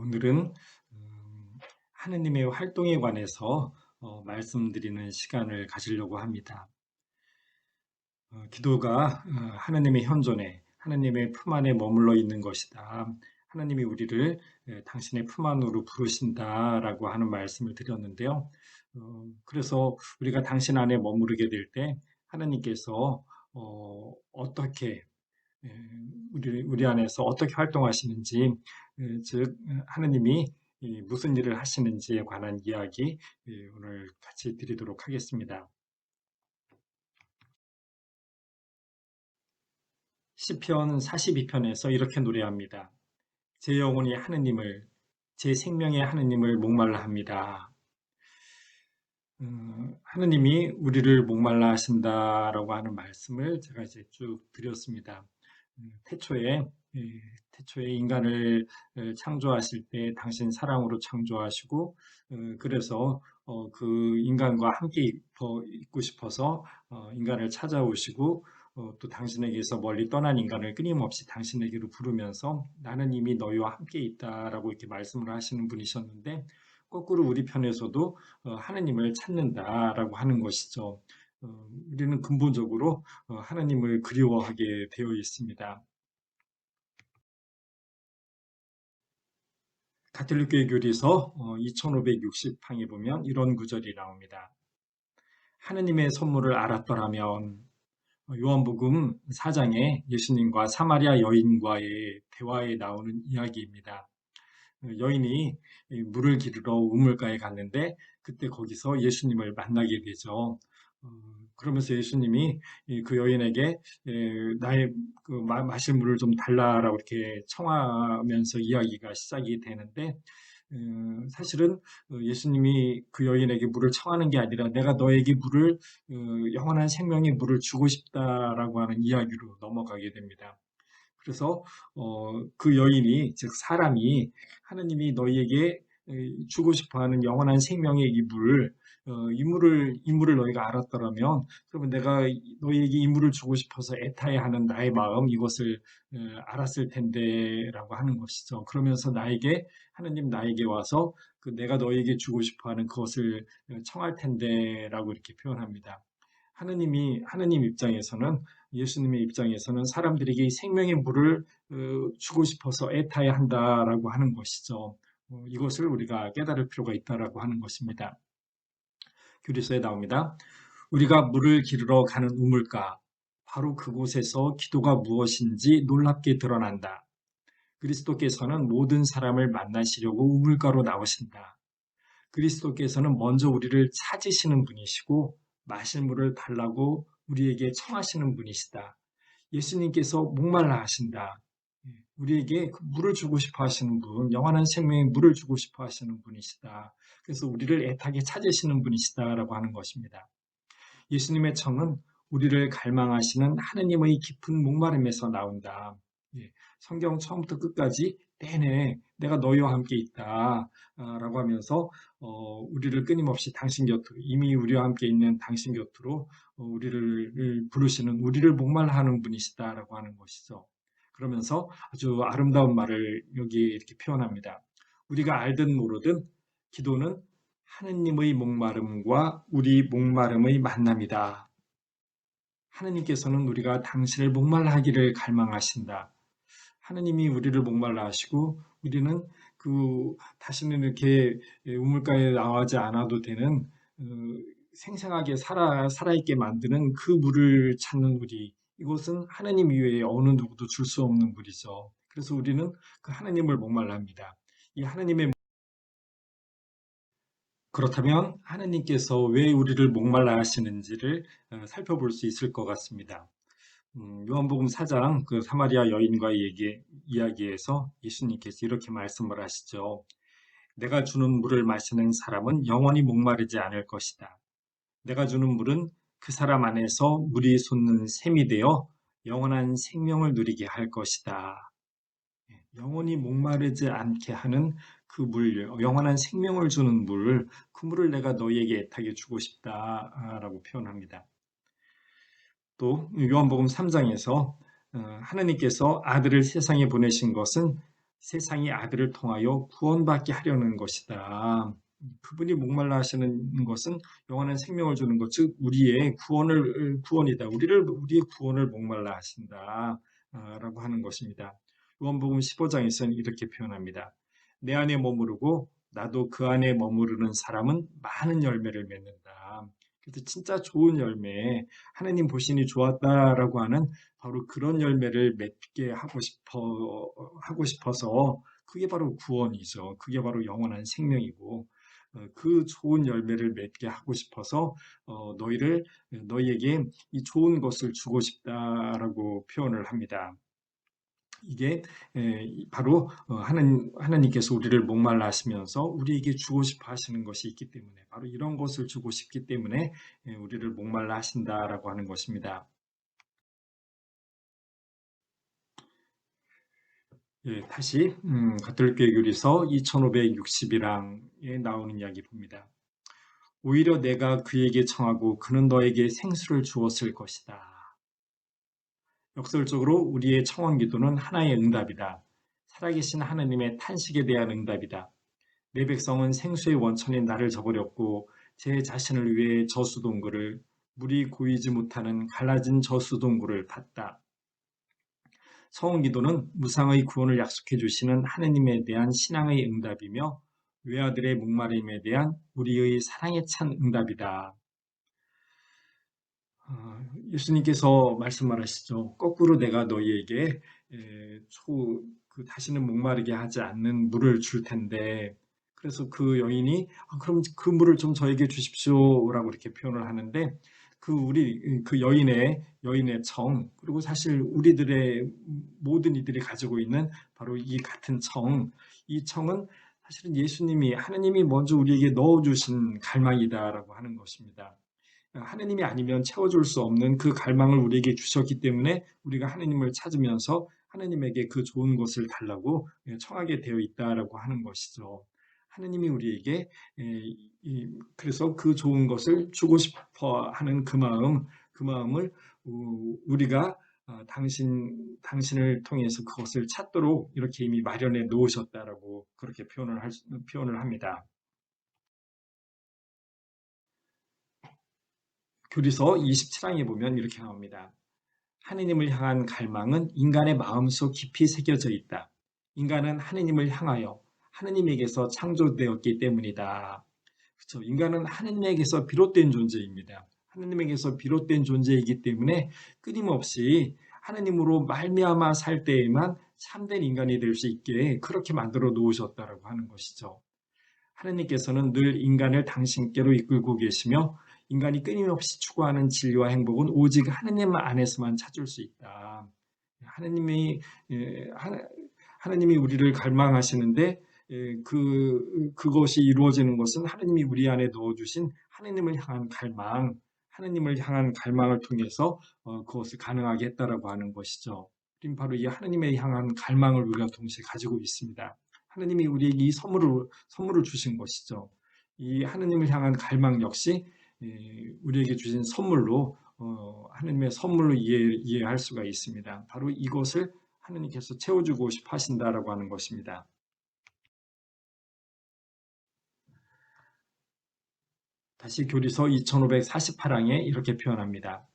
오늘은 하느님의 활동에 관해서 말씀드리는 시간을 가지려고 합니다. 기도가 하느님의 현존에, 하느님의 품 안에 머물러 있는 것이다. 하느님이 우리를 당신의 품 안으로 부르신다라고 하는 말씀을 드렸는데요. 그래서 우리가 당신 안에 머무르게 될 때 하느님께서 어떻게 우리 안에서 어떻게 활동하시는지, 즉 하느님이 무슨 일을 하시는지에 관한 이야기 오늘 같이 드리도록 하겠습니다. 시편 42편에서 이렇게 노래합니다. 제 영혼이 하느님을, 제 생명의 하느님을 목말라 합니다. 하느님이 우리를 목말라 하신다라고 하는 말씀을 제가 이제 쭉 드렸습니다. 태초에 인간을 창조하실 때 당신 사랑으로 창조하시고, 그래서 그 인간과 함께 있고 싶어서 인간을 찾아오시고, 또 당신에게서 멀리 떠난 인간을 끊임없이 당신에게로 부르면서 나는 이미 너희와 함께 있다라고 이렇게 말씀을 하시는 분이셨는데, 거꾸로 우리 편에서도 하느님을 찾는다라고 하는 것이죠. 우리는 근본적으로 하나님을 그리워하게 되어 있습니다. 가톨릭교회 교리서 2560항에 보면 이런 구절이 나옵니다. 하느님의 선물을 알았더라면. 요한복음 4장에 예수님과 사마리아 여인과의 대화에 나오는 이야기입니다. 여인이 물을 기르러 우물가에 갔는데 그때 거기서 예수님을 만나게 되죠. 그러면서 예수님이 그 여인에게 나의 마실 물을 좀 달라라고 이렇게 청하면서 이야기가 시작이 되는데, 사실은 예수님이 그 여인에게 물을 청하는 게 아니라 내가 너에게 물을, 영원한 생명의 물을 주고 싶다라고 하는 이야기로 넘어가게 됩니다. 그래서 그 여인이, 즉 사람이, 하느님이 너희에게 주고 싶어하는 영원한 생명의 이 물, 이 물을 너희가 알았더라면, 그러면 내가 너희에게 이 물을 주고 싶어서 애타해하는 나의 마음, 이것을 알았을 텐데라고 하는 것이죠. 그러면서 하느님 나에게 와서 그 내가 너희에게 주고 싶어하는 그것을 청할 텐데라고 이렇게 표현합니다. 하느님 입장에서는, 예수님의 입장에서는 사람들에게 생명의 물을 주고 싶어서 애타야 한다라고 하는 것이죠. 이것을 우리가 깨달을 필요가 있다라고 하는 것입니다. 교리서에 나옵니다. 우리가 물을 기르러 가는 우물가, 바로 그곳에서 기도가 무엇인지 놀랍게 드러난다. 그리스도께서는 모든 사람을 만나시려고 우물가로 나오신다. 그리스도께서는 먼저 우리를 찾으시는 분이시고 마실 물을 달라고 우리에게 청하시는 분이시다. 예수님께서 목말라 하신다. 우리에게 그 물을 주고 싶어 하시는 분, 영원한 생명의 물을 주고 싶어 하시는 분이시다. 그래서 우리를 애타게 찾으시는 분이시다라고 하는 것입니다. 예수님의 청은 우리를 갈망하시는 하느님의 깊은 목마름에서 나온다. 성경 처음부터 끝까지 내내 내가 너희와 함께 있다 라고 하면서 우리를 끊임없이 당신 곁으로, 이미 우리와 함께 있는 당신 곁으로 우리를 부르시는, 우리를 목말라 하는 분이시다라고 하는 것이죠. 그러면서 아주 아름다운 말을 여기에 이렇게 표현합니다. 우리가 알든 모르든 기도는 하느님의 목마름과 우리 목마름의 만남이다. 하느님께서는 우리가 당신을 목말라 하기를 갈망하신다. 하느님이 우리를 목말라 하시고 우리는 다시는 이렇게 우물가에 나가지 않아도 되는, 어, 생생하게 살아있게 만드는 그 물을 찾는 우리, 이것은 하느님 이외에 어느 누구도 줄 수 없는 물이죠. 그래서 우리는 그 하느님을 목말라 합니다. 이 하느님의 그렇다면 하느님께서 왜 우리를 목말라 하시는지를 살펴볼 수 있을 것 같습니다. 요한복음 4장 그 사마리아 여인과의 이야기에서 예수님께서 이렇게 말씀을 하시죠. 내가 주는 물을 마시는 사람은 영원히 목마르지 않을 것이다. 내가 주는 물은 그 사람 안에서 물이 솟는 샘이 되어 영원한 생명을 누리게 할 것이다. 영원히 목마르지 않게 하는 그 물, 영원한 생명을 주는 물, 그 물을 내가 너희에게 애타게 주고 싶다라고 표현합니다. 또 요한복음 3장에서 하나님께서 아들을 세상에 보내신 것은 세상이 아들을 통하여 구원받게 하려는 것이다. 그분이 목말라 하시는 것은 영원한 생명을 주는 것, 즉 우리의 구원이다. 우리의 구원을 목말라 하신다. 라고 하는 것입니다. 요한복음 15장에서는 이렇게 표현합니다. 내 안에 머무르고 나도 그 안에 머무르는 사람은 많은 열매를 맺는다. 그래서 진짜 좋은 열매, 하나님 보시니 좋았다라고 하는 바로 그런 열매를 맺게 하고 싶어서 그게 바로 구원이죠. 그게 바로 영원한 생명이고 그 좋은 열매를 맺게 하고 싶어서 너희에게 이 좋은 것을 주고 싶다라고 표현을 합니다. 이게 바로 하나님께서 우리를 목말라 하시면서 우리에게 주고 싶어 하시는 것이 있기 때문에 바로 이런 것을 주고 싶기 때문에 우리를 목말라 하신다라고 하는 것입니다. 예, 다시 가톨릭교회 교리서 2560이랑에 나오는 이야기 봅니다. 오히려 내가 그에게 청하고 그는 너에게 생수를 주었을 것이다. 역설적으로 우리의 청원 기도는 하나의 응답이다. 살아계신 하나님의 탄식에 대한 응답이다. 내 백성은 생수의 원천인 나를 저버렸고 제 자신을 위해 저수동굴을 물이 고이지 못하는 갈라진 저수동굴을 팠다. 서원 기도는 무상의 구원을 약속해 주시는 하느님에 대한 신앙의 응답이며 외아들의 목마름에 대한 우리의 사랑에 찬 응답이다. 예수님께서 말씀하시죠. 거꾸로 내가 너희에게 다시는 목마르게 하지 않는 물을 줄 텐데 그래서 그 여인이 그럼 그 물을 좀 저에게 주십시오라고 이렇게 표현을 하는데 그 여인의 청 그리고 사실 우리들의 모든 이들이 가지고 있는 바로 이 같은 이 청은 사실은 예수님이 하나님이 먼저 우리에게 넣어주신 갈망이다라고 하는 것입니다. 하느님이 아니면 채워줄 수 없는 그 갈망을 우리에게 주셨기 때문에 우리가 하느님을 찾으면서 하느님에게 그 좋은 것을 달라고 청하게 되어 있다라고 하는 것이죠. 하느님이 우리에게 그래서 그 좋은 것을 주고 싶어 하는 그 마음을 우리가 당신을 통해서 그것을 찾도록 이렇게 이미 마련해 놓으셨다라고 그렇게 표현을 합니다. 교리서 27장에 보면 이렇게 나옵니다. 하느님을 향한 갈망은 인간의 마음속 깊이 새겨져 있다. 인간은 하느님을 향하여 하느님에게서 창조되었기 때문이다. 그렇죠? 인간은 하느님에게서 비롯된 존재입니다. 하느님에게서 비롯된 존재이기 때문에 끊임없이 하느님으로 말미암아 살 때에만 참된 인간이 될 수 있게 그렇게 만들어 놓으셨다라고 하는 것이죠. 하느님께서는 늘 인간을 당신께로 이끌고 계시며 인간이 끊임없이 추구하는 진리와 행복은 오직 하느님 안에서만 찾을 수 있다. 하느님이 예, 하나님이 우리를 갈망하시는데 그것이 이루어지는 것은 하느님이 우리 안에 넣어주신 하느님을 향한 갈망을 통해서 그것을 가능하게 했다라고 하는 것이죠. 바로 이 하느님을 향한 갈망을 우리가 동시에 가지고 있습니다. 하느님이 우리에게 이 선물을 주신 것이죠. 이 하느님을 향한 갈망 역시 우리에게 주신 선물로 하느님의 선물로 이해할 수가 있습니다. 바로 이것을 하느님께서 채워주고 싶어 하신다라고 하는 것입니다. 다시 교리서 2548항에 이렇게 표현합니다.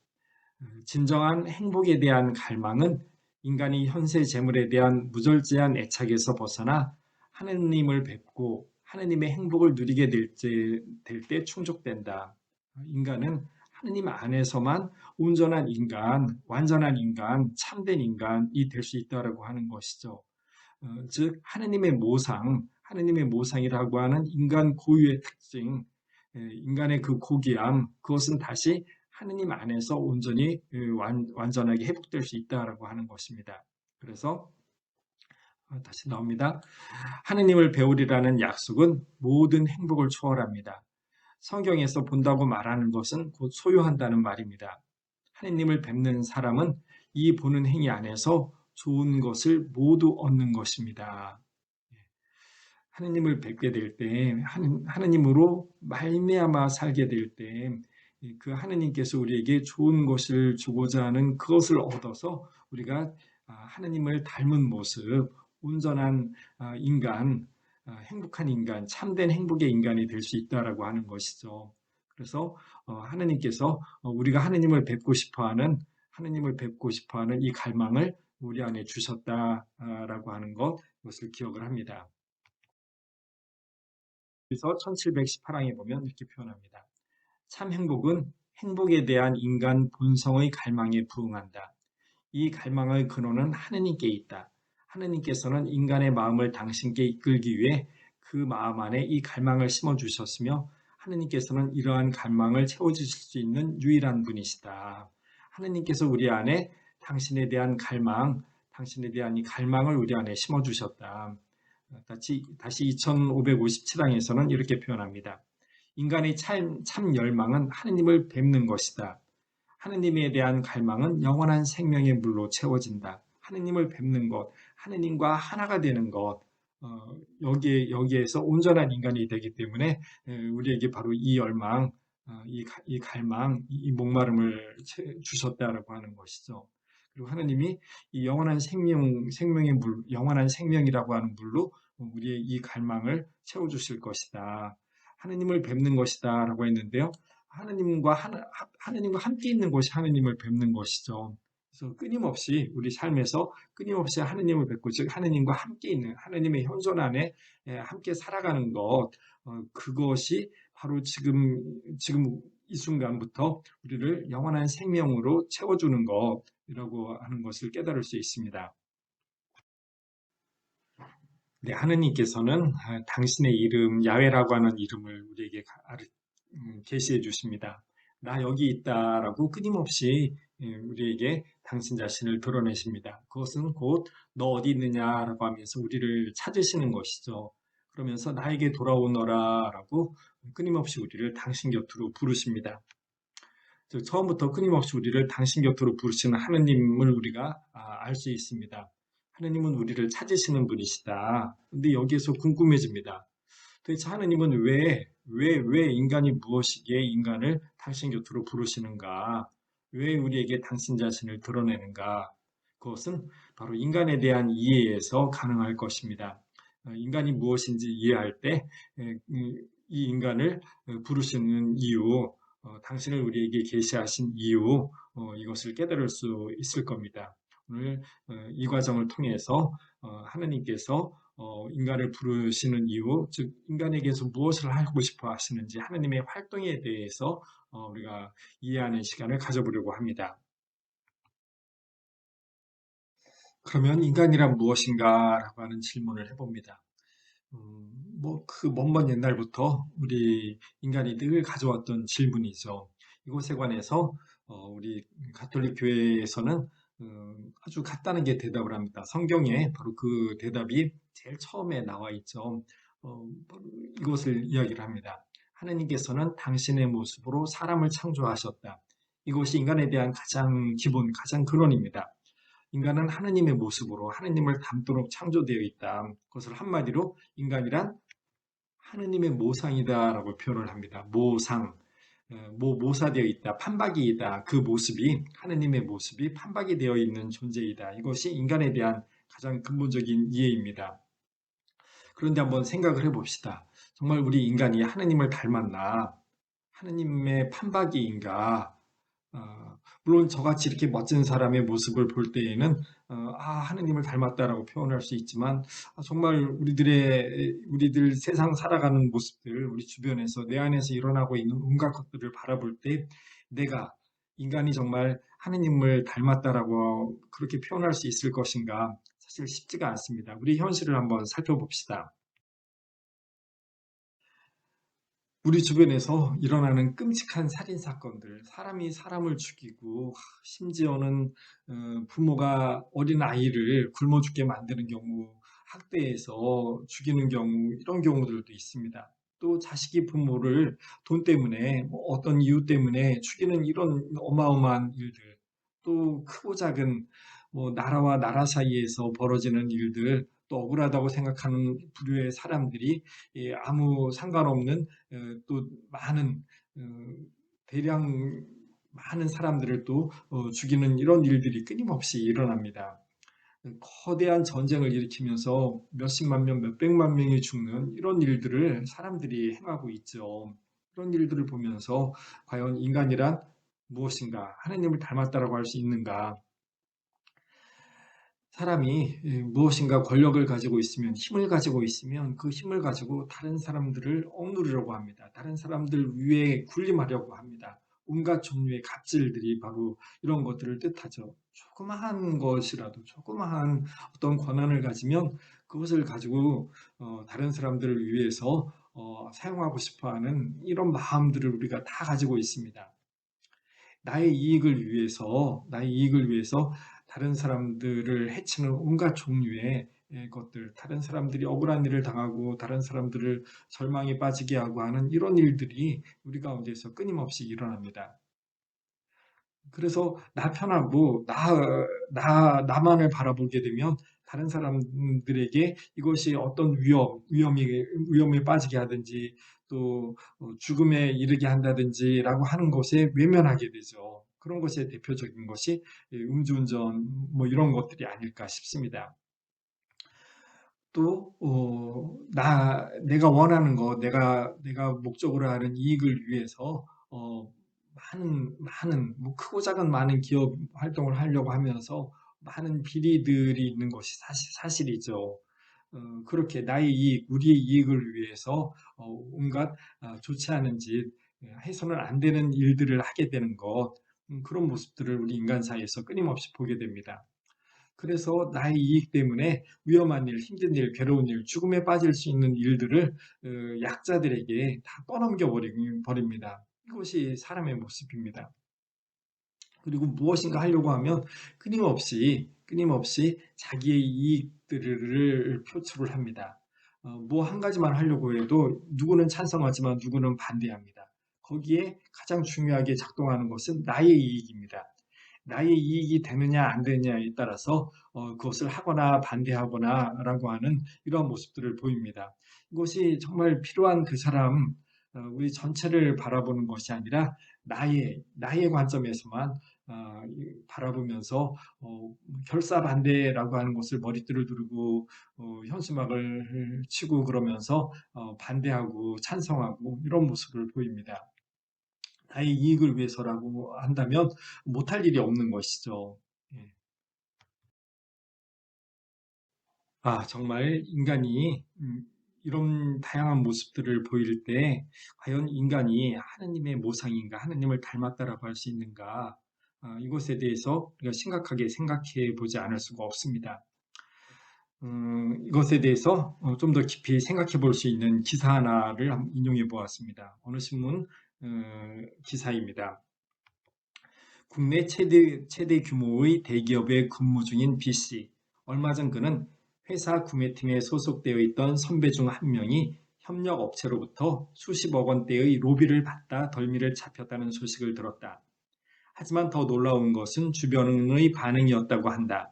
진정한 행복에 대한 갈망은 인간이 현세 재물에 대한 무절제한 애착에서 벗어나 하느님을 뵙고 하느님의 행복을 누리게 될 때 충족된다. 인간은 하느님 안에서만 온전한 인간, 완전한 인간, 참된 인간이 될 수 있다고 하는 것이죠. 즉 하느님의 모상이라고 하는 인간 고유의 특징, 인간의 그 고귀함, 그것은 다시 하느님 안에서 온전히 완전하게 회복될 수 있다라고 하는 것입니다. 그래서 다시 나옵니다. 하느님을 배우리라는 약속은 모든 행복을 초월합니다. 성경에서 본다고 말하는 것은 곧 소유한다는 말입니다. 하느님을 뵙는 사람은 이 보는 행위 안에서 좋은 것을 모두 얻는 것입니다. 하느님을 뵙게 될 때, 하느님으로 말미암아 살게 될 때, 그 하느님께서 우리에게 좋은 것을 주고자 하는 그것을 얻어서 우리가 하느님을 닮은 모습, 온전한 인간, 행복한 인간, 참된 행복의 인간이 될 수 있다라고 하는 것이죠. 그래서 하느님께서 우리가 하느님을 뵙고 싶어하는 이 갈망을 우리 안에 주셨다라고 하는 것을 기억을 합니다. 그래서 1718항에 보면 이렇게 표현합니다. 참 행복은 행복에 대한 인간 본성의 갈망에 부응한다. 이 갈망의 근원은 하느님께 있다. 하느님께서는 인간의 마음을 당신께 이끌기 위해 그 마음 안에 이 갈망을 심어주셨으며 하느님께서는 이러한 갈망을 채워주실 수 있는 유일한 분이시다. 하느님께서 우리 안에 당신에 대한 이 갈망을 우리 안에 심어주셨다. 다시 2557항에서는 이렇게 표현합니다. 인간의 참 열망은 하느님을 뵙는 것이다. 하느님에 대한 갈망은 영원한 생명의 물로 채워진다. 하느님을 뵙는 것, 하느님과 하나가 되는 것, 여기에서 온전한 인간이 되기 때문에 우리에게 바로 이 열망, 이 갈망, 이 목마름을 주셨다라고 하는 것이죠. 그리고 하느님이 이 생명의 물, 영원한 생명이라고 하는 물로 우리의 이 갈망을 채워주실 것이다. 하느님을 뵙는 것이다라고 했는데요. 하느님과 함께 있는 것이 하느님을 뵙는 것이죠. 그래서 끊임없이 우리 삶에서 끊임없이 하느님을 뵙고 즉 하느님과 함께 있는 하느님의 현존 안에 함께 살아가는 것 그것이 바로 지금 이 순간부터 우리를 영원한 생명으로 채워주는 것이라고 하는 것을 깨달을 수 있습니다. 네, 하느님께서는 당신의 이름 야훼라고 하는 이름을 우리에게 계시해 주십니다. 나 여기 있다라고 끊임없이 우리에게 당신 자신을 드러내십니다. 그것은 곧 너 어디 있느냐라고 하면서 우리를 찾으시는 것이죠. 그러면서 나에게 돌아오너라라고 끊임없이 우리를 당신 곁으로 부르십니다. 즉 처음부터 끊임없이 우리를 당신 곁으로 부르시는 하느님을 우리가 알 수 있습니다. 하느님은 우리를 찾으시는 분이시다. 근데 여기에서 궁금해집니다. 도대체 하느님은 왜 인간이 무엇이기에 인간을 당신 곁으로 부르시는가? 왜 우리에게 당신 자신을 드러내는가? 그것은 바로 인간에 대한 이해에서 가능할 것입니다. 인간이 무엇인지 이해할 때, 이 인간을 부르시는 이유, 당신을 우리에게 계시하신 이유, 이것을 깨달을 수 있을 겁니다. 오늘 이 과정을 통해서 하느님께서 인간을 부르시는 이유, 즉 인간에게서 무엇을 하고 싶어 하시는지 하느님의 활동에 대해서 우리가 이해하는 시간을 가져보려고 합니다. 그러면 인간이란 무엇인가라고 하는 질문을 해봅니다. 그 먼 옛날부터 우리 인간이 늘 가져왔던 질문이죠. 이것에 관해서 우리 가톨릭 교회에서는 아주 간단하게 대답을 합니다. 성경에 바로 그 대답이 제일 처음에 나와 있죠. 바로 이것을 이야기를 합니다. 하느님께서는 당신의 모습으로 사람을 창조하셨다. 이것이 인간에 대한 가장 기본, 가장 근원입니다. 인간은 하느님의 모습으로 하느님을 닮도록 창조되어 있다. 그것을 한마디로 인간이란 하느님의 모상이다라고 표현을 합니다. 모상, 모사되어 있다, 판박이이다. 그 모습이 하느님의 모습이 판박이 되어 있는 존재이다. 이것이 인간에 대한 가장 근본적인 이해입니다. 그런데 한번 생각을 해봅시다. 정말 우리 인간이 하느님을 닮았나? 하느님의 판박이인가? 물론 저같이 이렇게 멋진 사람의 모습을 볼 때에는 하느님을 닮았다라고 표현할 수 있지만 정말 우리들 세상 살아가는 모습들, 우리 주변에서 내 안에서 일어나고 있는 온갖 것들을 바라볼 때 내가 인간이 정말 하느님을 닮았다라고 그렇게 표현할 수 있을 것인가? 사실 쉽지가 않습니다. 우리 현실을 한번 살펴봅시다. 우리 주변에서 일어나는 끔찍한 살인 사건들, 사람이 사람을 죽이고 심지어는 부모가 어린 아이를 굶어 죽게 만드는 경우, 학대해서 죽이는 경우 이런 경우들도 있습니다. 또 자식이 부모를 돈 때문에 어떤 이유 때문에 죽이는 이런 어마어마한 일들, 또 크고 작은 나라와 나라 사이에서 벌어지는 일들, 또 억울하다고 생각하는 부류의 사람들이 아무 상관없는 또 많은 어, 대량 많은 사람들을 또 죽이는 이런 일들이 끊임없이 일어납니다. 거대한 전쟁을 일으키면서 몇십만 명, 몇백만 명이 죽는 이런 일들을 사람들이 행하고 있죠. 이런 일들을 보면서 과연 인간이란 무엇인가? 하느님을 닮았다라고 할 수 있는가? 사람이 무엇인가 권력을 가지고 있으면, 힘을 가지고 있으면 그 힘을 가지고 다른 사람들을 억누르려고 합니다. 다른 사람들 위에 군림하려고 합니다. 온갖 종류의 갑질들이 바로 이런 것들을 뜻하죠. 조그마한 것이라도, 조그마한 어떤 권한을 가지면 그것을 가지고 다른 사람들을 위해서 사용하고 싶어하는 이런 마음들을 우리가 다 가지고 있습니다. 나의 이익을 위해서 다른 사람들을 해치는 온갖 종류의 것들, 다른 사람들이 억울한 일을 당하고 다른 사람들을 절망에 빠지게 하고 하는 이런 일들이 우리 가운데서 끊임없이 일어납니다. 그래서 나 편하고 나만을 바라보게 되면 다른 사람들에게 이것이 어떤 위험에 빠지게 하든지 또 죽음에 이르게 한다든지라고 하는 것에 외면하게 되죠. 그런 것의 대표적인 것이 음주운전 뭐 이런 것들이 아닐까 싶습니다. 또 내가 원하는 것, 내가 목적으로 하는 이익을 위해서 많은 뭐 크고 작은 많은 기업 활동을 하려고 하면서 많은 비리들이 있는 것이 사실이죠. 그렇게 나의 이익, 우리의 이익을 위해서 온갖 좋지 않은 짓, 해서는 안 되는 일들을 하게 되는 것, 그런 모습들을 우리 인간 사이에서 끊임없이 보게 됩니다. 그래서 나의 이익 때문에 위험한 일, 힘든 일, 괴로운 일, 죽음에 빠질 수 있는 일들을 약자들에게 다 떠넘겨 버립니다. 이것이 사람의 모습입니다. 그리고 무엇인가 하려고 하면 끊임없이 자기의 이익들을 표출을 합니다. 뭐 한 가지만 하려고 해도 누구는 찬성하지만 누구는 반대합니다. 거기에 가장 중요하게 작동하는 것은 나의 이익입니다. 나의 이익이 되느냐 안 되느냐에 따라서 그것을 하거나 반대하거나라고 하는 이러한 모습들을 보입니다. 이것이 정말 필요한 그 사람, 우리 전체를 바라보는 것이 아니라 나의 관점에서만 바라보면서 결사반대라고 하는 것을 머리띠를 두르고 현수막을 치고 그러면서 반대하고 찬성하고 이런 모습을 보입니다. 나의 이익을 위해서라고 한다면 못할 일이 없는 것이죠. 예. 정말 인간이 이런 다양한 모습들을 보일 때 과연 인간이 하느님의 모상인가, 하느님을 닮았다라고 할 수 있는가, 이것에 대해서 우리가 심각하게 생각해 보지 않을 수가 없습니다. 이것에 대해서 좀 더 깊이 생각해 볼 수 있는 기사 하나를 한번 인용해 보았습니다. 어느 신문 기사입니다. 국내 최대 규모의 대기업에 근무 중인 B씨. 얼마 전 그는 회사 구매팀에 소속되어 있던 선배 중 한 명이 협력 업체로부터 수십억 원대의 로비를 받다 덜미를 잡혔다는 소식을 들었다. 하지만 더 놀라운 것은 주변의 반응이었다고 한다.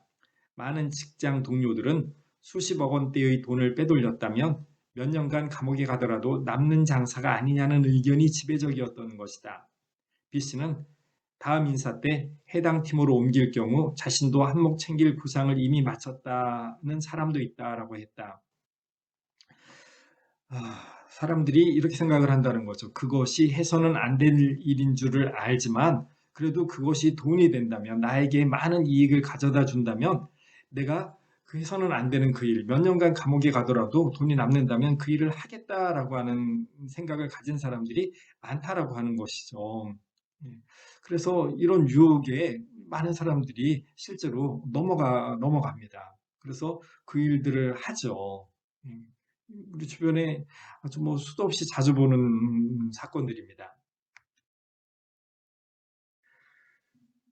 많은 직장 동료들은 수십억 원대의 돈을 빼돌렸다면 몇 년간 감옥에 가더라도 남는 장사가 아니냐는 의견이 지배적이었던 것이다. B씨는 다음 인사 때 해당 팀으로 옮길 경우 자신도 한몫 챙길 구상을 이미 마쳤다는 사람도 있다라고 했다. 사람들이 이렇게 생각을 한다는 거죠. 그것이 해서는 안 될 일인 줄을 알지만 그래도 그것이 돈이 된다면 나에게 많은 이익을 가져다 준다면 내가 그 해서는 안 되는 그 일, 몇 년간 감옥에 가더라도 돈이 남는다면 그 일을 하겠다라고 하는 생각을 가진 사람들이 많다라고 하는 것이죠. 예. 그래서 이런 유혹에 많은 사람들이 실제로 넘어갑니다. 그래서 그 일들을 하죠. 음. 우리 주변에 아주 뭐 수도 없이 자주 보는 사건들입니다.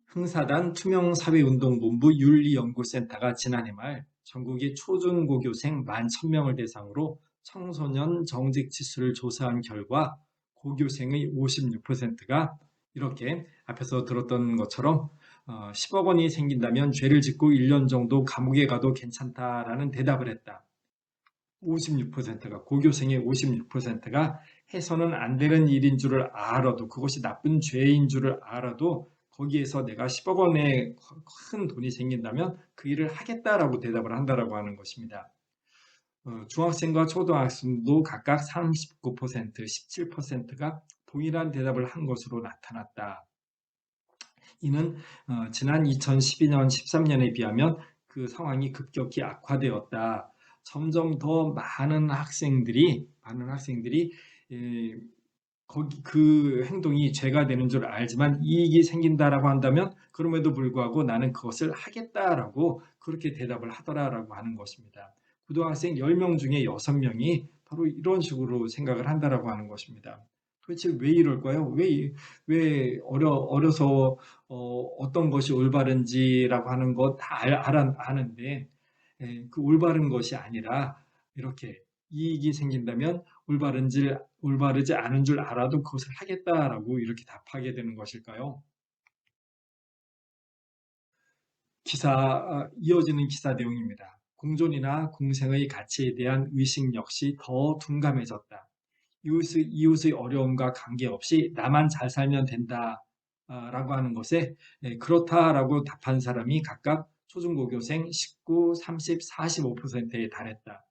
흥사단 투명사회운동본부 윤리연구센터가 지난해 말 전국의 초중고교생 11,000명을 대상으로 청소년 정직 지수를 조사한 결과 고교생의 56%가 이렇게 앞에서 들었던 것처럼 10억 원이 생긴다면 죄를 짓고 1년 정도 감옥에 가도 괜찮다라는 대답을 했다. 56%가 고교생의 56%가 해서는 안 되는 일인 줄을 알아도 그것이 나쁜 죄인 줄을 알아도 거기에서 내가 10억 원의 큰 돈이 생긴다면 그 일을 하겠다라고 대답을 한다라고 하는 것입니다. 중학생과 초등학생도 각각 39%, 17%가 동일한 대답을 한 것으로 나타났다. 이는 지난 2012년, 13년에 비하면 그 상황이 급격히 악화되었다. 점점 더 많은 학생들이 예, 거기 그 행동이 죄가 되는 줄 알지만 이익이 생긴다라고 한다면 그럼에도 불구하고 나는 그것을 하겠다라고 그렇게 대답을 하더라라고 하는 것입니다. 고등학생 10명 중에 6명이 바로 이런 식으로 생각을 한다라고 하는 것입니다. 도대체 왜 이럴까요? 왜 어려서 어떤 것이 올바른지라고 하는 것 다 아는데 그 올바른 것이 아니라 이렇게 이익이 생긴다면 올바르지 않은 줄 알아도 그것을 하겠다라고 이렇게 답하게 되는 것일까요? 이어지는 기사 내용입니다. 공존이나 공생의 가치에 대한 의식 역시 더 둔감해졌다. 이웃의 어려움과 관계없이 나만 잘 살면 된다. 라고 하는 것에 그렇다라고 답한 사람이 각각 초중고교생 19, 30, 45%에 달했다.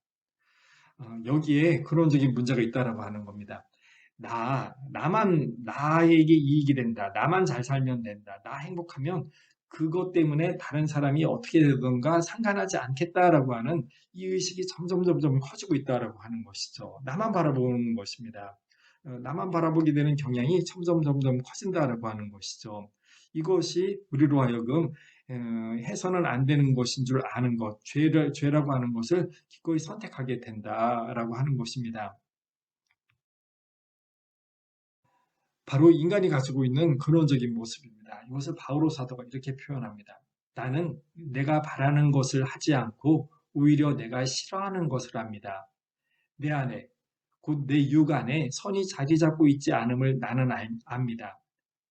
여기에 근원적인 문제가 있다라고 하는 겁니다. 나에게 이익이 된다. 나만 잘 살면 된다. 나 행복하면 그것 때문에 다른 사람이 어떻게 되던가 상관하지 않겠다라고 하는 이 의식이 점점 커지고 있다라고 하는 것이죠. 나만 바라보는 것입니다. 나만 바라보게 되는 경향이 점점 커진다라고 하는 것이죠. 이것이 우리로 하여금 해서는 안 되는 것인 줄 아는 것, 죄라고 하는 것을 기꺼이 선택하게 된다라고 하는 것입니다. 바로 인간이 가지고 있는 근원적인 모습입니다. 이것을 바오로 사도가 이렇게 표현합니다. 나는 내가 바라는 것을 하지 않고 오히려 내가 싫어하는 것을 합니다. 내 안에, 곧 내 육 안에 선이 자리 잡고 있지 않음을 나는 압니다.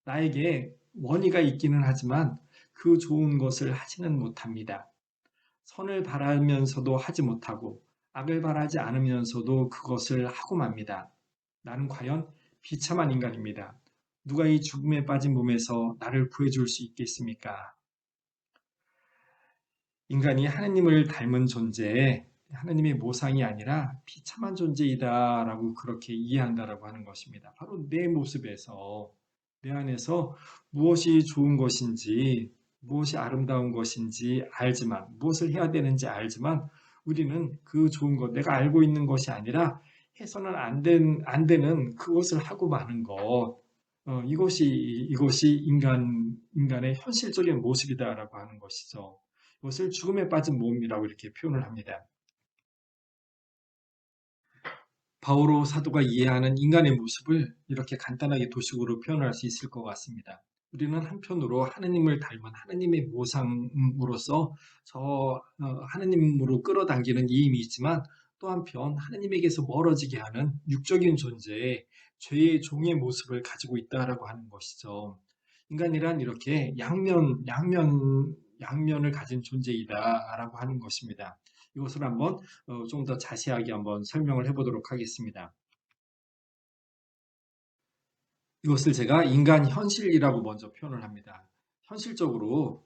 나에게 원의가 있기는 하지만 그 좋은 것을 하지는 못합니다. 선을 바라면서도 하지 못하고 악을 바라지 않으면서도 그것을 하고 맙니다. 나는 과연 비참한 인간입니다. 누가 이 죽음에 빠진 몸에서 나를 구해줄 수 있겠습니까? 인간이 하느님을 닮은 존재에 하느님의 모상이 아니라 비참한 존재이다라고 그렇게 이해한다라고 하는 것입니다. 바로 내 모습에서 내 안에서 무엇이 좋은 것인지 무엇이 아름다운 것인지 알지만 무엇을 해야 되는지 알지만 우리는 그 좋은 것 내가 알고 있는 것이 아니라 해서는 안 되는 그것을 하고 마는 것 이것이 인간의 현실적인 모습이다라고 하는 것이죠. 이것을 죽음에 빠진 몸이라고 이렇게 표현을 합니다. 바오로 사도가 이해하는 인간의 모습을 이렇게 간단하게 도식으로 표현할 수 있을 것 같습니다. 우리는 한편으로 하느님을 닮은 하느님의 모상으로서 하느님으로 끌어당기는 이임이 있지만 또 한편 하느님에게서 멀어지게 하는 육적인 존재의 죄의 종의 모습을 가지고 있다라고 하는 것이죠. 인간이란 이렇게 양면을 가진 존재이다라고 하는 것입니다. 이것을 한번 좀 더 자세하게 한번 설명을 해보도록 하겠습니다. 이것을 제가 인간 현실이라고 먼저 표현을 합니다. 현실적으로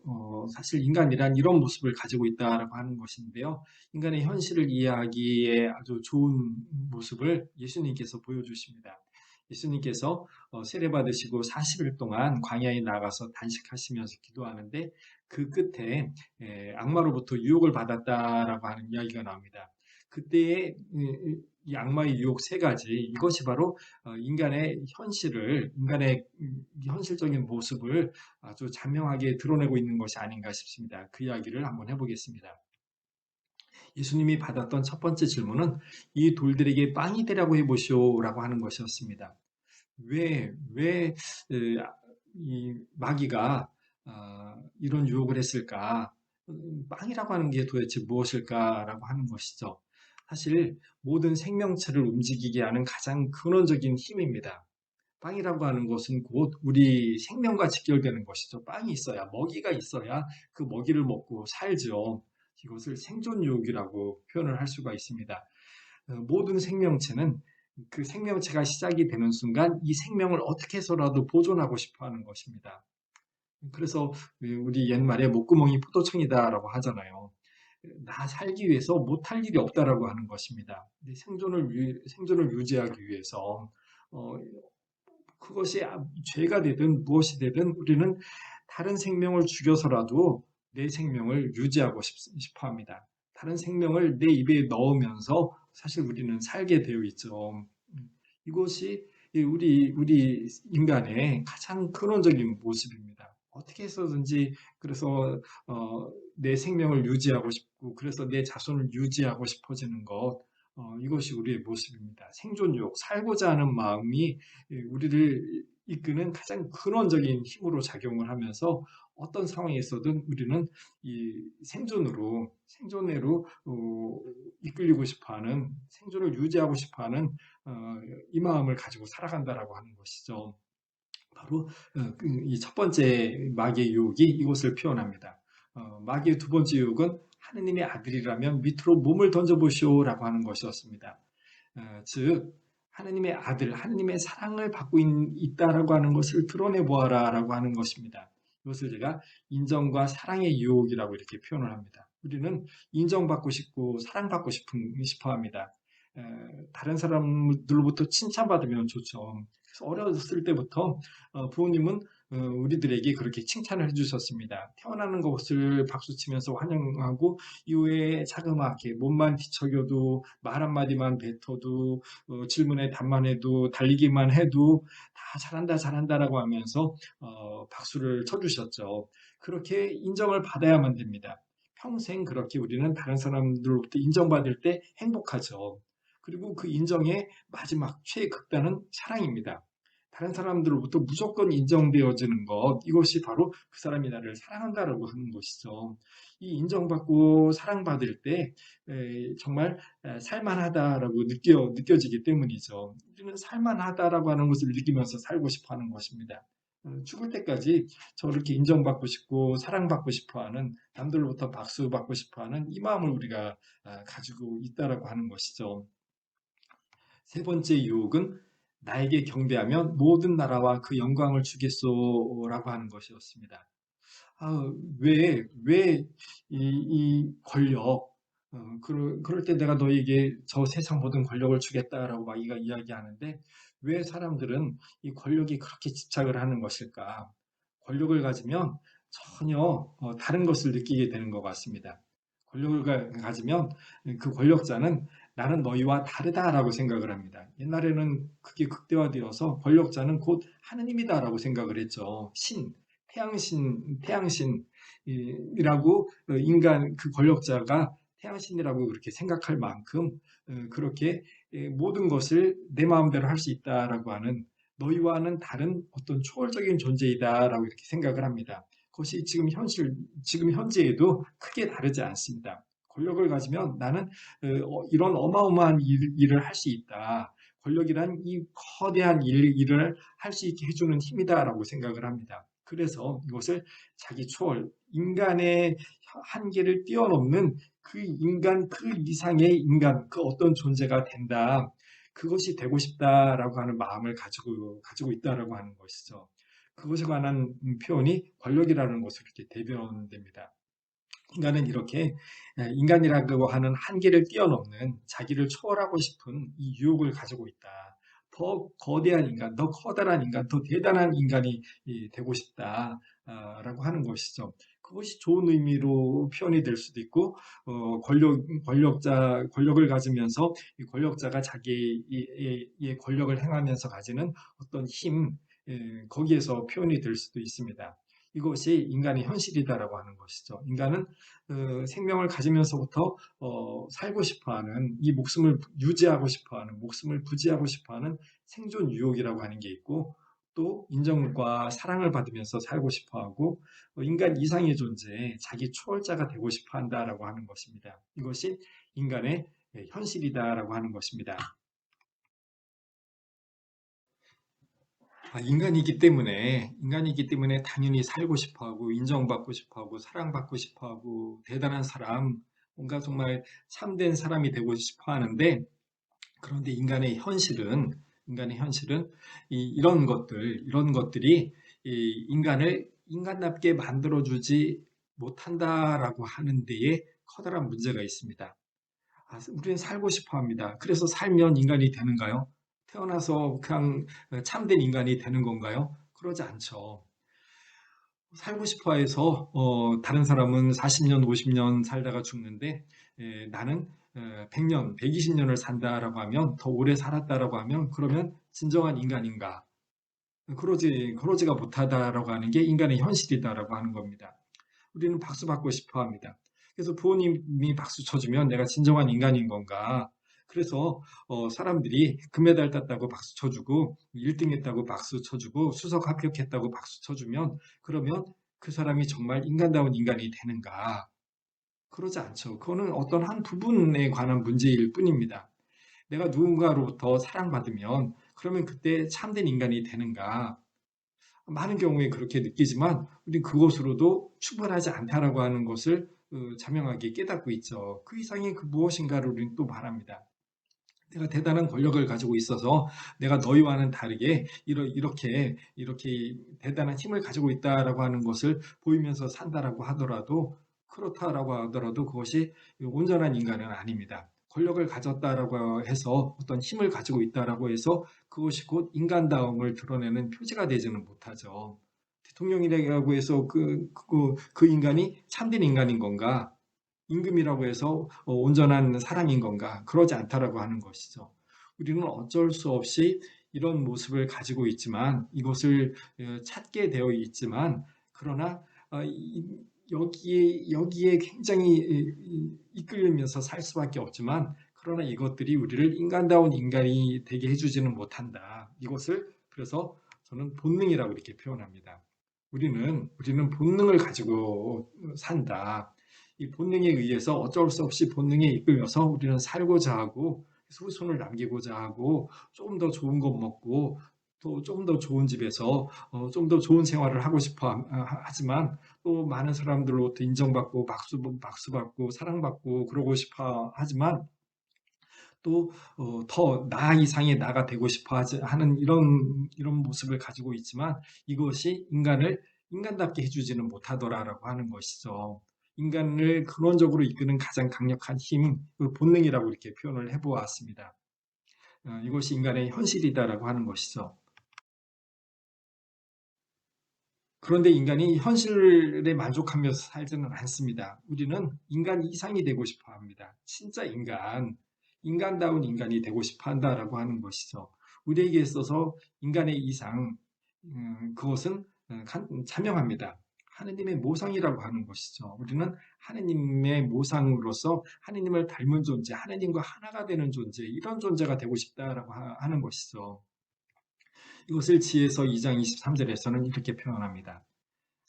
사실 인간이란 이런 모습을 가지고 있다라고 하는 것인데요. 인간의 현실을 이해하기에 아주 좋은 모습을 예수님께서 보여주십니다. 예수님께서 세례 받으시고 40일 동안 광야에 나가서 단식하시면서 기도하는데 그 끝에 악마로부터 유혹을 받았다라고 하는 이야기가 나옵니다. 그때의 이 악마의 유혹 세 가지 이것이 바로 인간의 현실적인 모습을 아주 자명하게 드러내고 있는 것이 아닌가 싶습니다. 그 이야기를 한번 해보겠습니다. 예수님이 받았던 첫 번째 질문은 이 돌들에게 빵이 되라고 해보시오라고 하는 것이었습니다. 왜 이 마귀가 이런 유혹을 했을까? 빵이라고 하는 게 도대체 무엇일까라고 하는 것이죠. 사실 모든 생명체를 움직이게 하는 가장 근원적인 힘입니다. 빵이라고 하는 것은 곧 우리 생명과 직결되는 것이죠. 빵이 있어야, 먹이가 있어야 그 먹이를 먹고 살죠. 이것을 생존 유혹이라고 표현을 할 수가 있습니다. 모든 생명체는 그 생명체가 시작이 되는 순간 이 생명을 어떻게 해서라도 보존하고 싶어 하는 것입니다. 그래서 우리 옛말에 목구멍이 포도청이다라고 하잖아요. 나 살기 위해서 못할 일이 없다라고 하는 것입니다. 생존을 유지하기 위해서 어, 그것이 죄가 되든 무엇이 되든 우리는 다른 생명을 죽여서라도 내 생명을 유지하고 싶어 합니다. 다른 생명을 내 입에 넣으면서 사실 우리는 살게 되어 있죠. 이것이 우리 인간의 가장 근원적인 모습입니다. 어떻게 해서든지 그래서 내 생명을 유지하고 싶고 그래서 내 자손을 유지하고 싶어지는 것 이것이 우리의 모습입니다. 생존욕, 살고자 하는 마음이 우리를 이끄는 가장 근원적인 힘으로 작용을 하면서 어떤 상황에서든 우리는 이 생존으로 이끌리고 싶어하는 생존을 유지하고 싶어하는 어, 이 마음을 가지고 살아간다라고 하는 것이죠. 바로 이 첫 번째 마귀의 유혹이 이것을 표현합니다. 마귀의 두 번째 유혹은 하느님의 아들이라면 밑으로 몸을 던져보시오라고 하는 것이었습니다. 즉 하느님의 아들, 하느님의 사랑을 받고 있다라고 하는 것을 드러내 보아라라고 하는 것입니다. 이것을 제가 인정과 사랑의 유혹이라고 이렇게 표현을 합니다. 우리는 인정받고 싶고 사랑받고 싶어 합니다. 다른 사람들로부터 칭찬받으면 좋죠. 그래서 어렸을 때부터 부모님은 우리들에게 그렇게 칭찬을 해주셨습니다. 태어나는 것을 박수치면서 환영하고 이후에 자그마하게 몸만 뒤척여도 말 한마디만 뱉어도 질문에 답만 해도 달리기만 해도 다 잘한다 잘한다라고 하면서 박수를 쳐주셨죠. 그렇게 인정을 받아야만 됩니다. 평생 그렇게 우리는 다른 사람들로부터 인정받을 때 행복하죠. 그리고 그 인정의 마지막 최극단은 사랑입니다. 다른 사람들로부터 무조건 인정되어지는 것, 이것이 바로 그 사람이 나를 사랑한다라고 하는 것이죠. 이 인정받고 사랑받을 때 정말 살만하다라고 느껴지기 때문이죠. 우리는 살만하다라고 하는 것을 느끼면서 살고 싶어 하는 것입니다. 죽을 때까지 저렇게 인정받고 싶고 사랑받고 싶어 하는 남들로부터 박수받고 싶어 하는 이 마음을 우리가 가지고 있다라고 하는 것이죠. 세 번째 유혹은 나에게 경배하면 모든 나라와 그 영광을 주겠소라고 하는 것이었습니다. 왜 이 권력, 그럴 때 내가 너에게 저 세상 모든 권력을 주겠다라고 마귀가 이야기하는데 왜 사람들은 이 권력이 그렇게 집착을 하는 것일까? 권력을 가지면 전혀 다른 것을 느끼게 되는 것 같습니다. 권력을 가지면 그 권력자는 나는 너희와 다르다라고 생각을 합니다. 옛날에는 그게 극대화되어서 권력자는 곧 하느님이다라고 생각을 했죠. 태양신이라고 인간 그 권력자가 태양신이라고 그렇게 생각할 만큼 그렇게 모든 것을 내 마음대로 할 수 있다라고 하는 너희와는 다른 어떤 초월적인 존재이다라고 이렇게 생각을 합니다. 그것이 지금 현재에도 크게 다르지 않습니다. 권력을 가지면 나는 이런 어마어마한 일을 할 수 있다. 권력이란 이 거대한 일을 할 수 있게 해주는 힘이다라고 생각을 합니다. 그래서 이것을 자기 초월, 인간의 한계를 뛰어넘는 그 인간, 그 이상의 인간, 그 어떤 존재가 된다. 그것이 되고 싶다라고 하는 마음을 가지고 있다라고 하는 것이죠. 그것에 관한 표현이 권력이라는 것으로 이렇게 대변됩니다. 인간은 이렇게 인간이라고 하는 한계를 뛰어넘는 자기를 초월하고 싶은 이 유혹을 가지고 있다. 더 거대한 인간, 더 커다란 인간, 더 대단한 인간이 되고 싶다라고 하는 것이죠. 그것이 좋은 의미로 표현이 될 수도 있고, 권력을 가지면서 이 권력자가 자기의 권력을 행하면서 가지는 어떤 힘, 거기에서 표현이 될 수도 있습니다. 이것이 인간의 현실이다라고 하는 것이죠. 인간은 생명을 가지면서부터 살고 싶어하는 이 목숨을 유지하고 싶어하는 목숨을 부지하고 싶어하는 생존 유혹이라고 하는 게 있고 또 인정과 사랑을 받으면서 살고 싶어하고 인간 이상의 존재, 자기 초월자가 되고 싶어한다라고 하는 것입니다. 이것이 인간의 현실이다라고 하는 것입니다. 인간이기 때문에 당연히 살고 싶어하고 인정받고 싶어하고 사랑받고 싶어하고 대단한 사람, 뭔가 정말 참된 사람이 되고 싶어 하는데 그런데 인간의 현실은 이런 것들이 이 인간을 인간답게 만들어주지 못한다라고 하는 데에 커다란 문제가 있습니다. 우리는 살고 싶어 합니다. 그래서 살면 인간이 되는가요? 태어나서 그냥 참된 인간이 되는 건가요? 그러지 않죠. 살고 싶어 해서 다른 사람은 40년, 50년 살다가 죽는데 나는 100년, 120년을 산다라고 하면 더 오래 살았다라고 하면 그러면 진정한 인간인가? 그러지가 못하다라고 하는 게 인간의 현실이다라고 하는 겁니다. 우리는 박수 받고 싶어 합니다. 그래서 부모님이 박수 쳐주면 내가 진정한 인간인 건가? 그래서 사람들이 금메달 땄다고 박수 쳐주고 1등 했다고 박수 쳐주고 수석 합격했다고 박수 쳐주면 그러면 그 사람이 정말 인간다운 인간이 되는가? 그러지 않죠. 그거는 어떤 한 부분에 관한 문제일 뿐입니다. 내가 누군가로부터 사랑받으면 그러면 그때 참된 인간이 되는가? 많은 경우에 그렇게 느끼지만 우리는 그것으로도 충분하지 않다라고 하는 것을 자명하게 깨닫고 있죠. 그 이상의 그 무엇인가를 우리는 또 바랍니다. 내가 대단한 권력을 가지고 있어서 내가 너희와는 다르게 이렇게 대단한 힘을 가지고 있다라고 하는 것을 보이면서 산다라고 하더라도 그렇다라고 하더라도 그것이 온전한 인간은 아닙니다. 권력을 가졌다라고 해서 어떤 힘을 가지고 있다라고 해서 그것이 곧 인간다움을 드러내는 표지가 되지는 못하죠. 대통령이라고 해서 그 인간이 참된 인간인 건가? 임금이라고 해서 온전한 사랑인 건가? 그러지 않다라고 하는 것이죠. 우리는 어쩔 수 없이 이런 모습을 가지고 있지만 이것을 찾게 되어 있지만 그러나 여기에 굉장히 이끌리면서 살 수밖에 없지만 그러나 이것들이 우리를 인간다운 인간이 되게 해주지는 못한다. 이것을 그래서 저는 본능이라고 이렇게 표현합니다. 우리는 본능을 가지고 산다. 이 본능에 의해서 어쩔 수 없이 본능에 이끌려서 우리는 살고자 하고 후손을 남기고자 하고 조금 더 좋은 것 먹고 또 조금 더 좋은 집에서 좀 더 좋은 생활을 하고 싶어 하지만 또 많은 사람들로부터 인정받고 박수받고 사랑받고 그러고 싶어 하지만 또 더 나 이상의 나가 되고 싶어 하는 이런 모습을 가지고 있지만 이것이 인간을 인간답게 해주지는 못하더라라고 하는 것이죠. 인간을 근원적으로 이끄는 가장 강력한 힘, 그 본능이라고 이렇게 표현을 해보았습니다. 이것이 인간의 현실이다라고 하는 것이죠. 그런데 인간이 현실에 만족하면서 살지는 않습니다. 우리는 인간 이상이 되고 싶어 합니다. 진짜 인간다운 인간이 되고 싶어 한다라고 하는 것이죠. 우리에게 있어서 인간의 이상, 그것은 자명합니다. 하느님의 모상이라고 하는 것이죠. 우리는 하느님의 모상으로서 하느님을 닮은 존재, 하느님과 하나가 되는 존재, 이런 존재가 되고 싶다라고 하는 것이죠. 이것을 지혜서 2장 23절에서는 이렇게 표현합니다.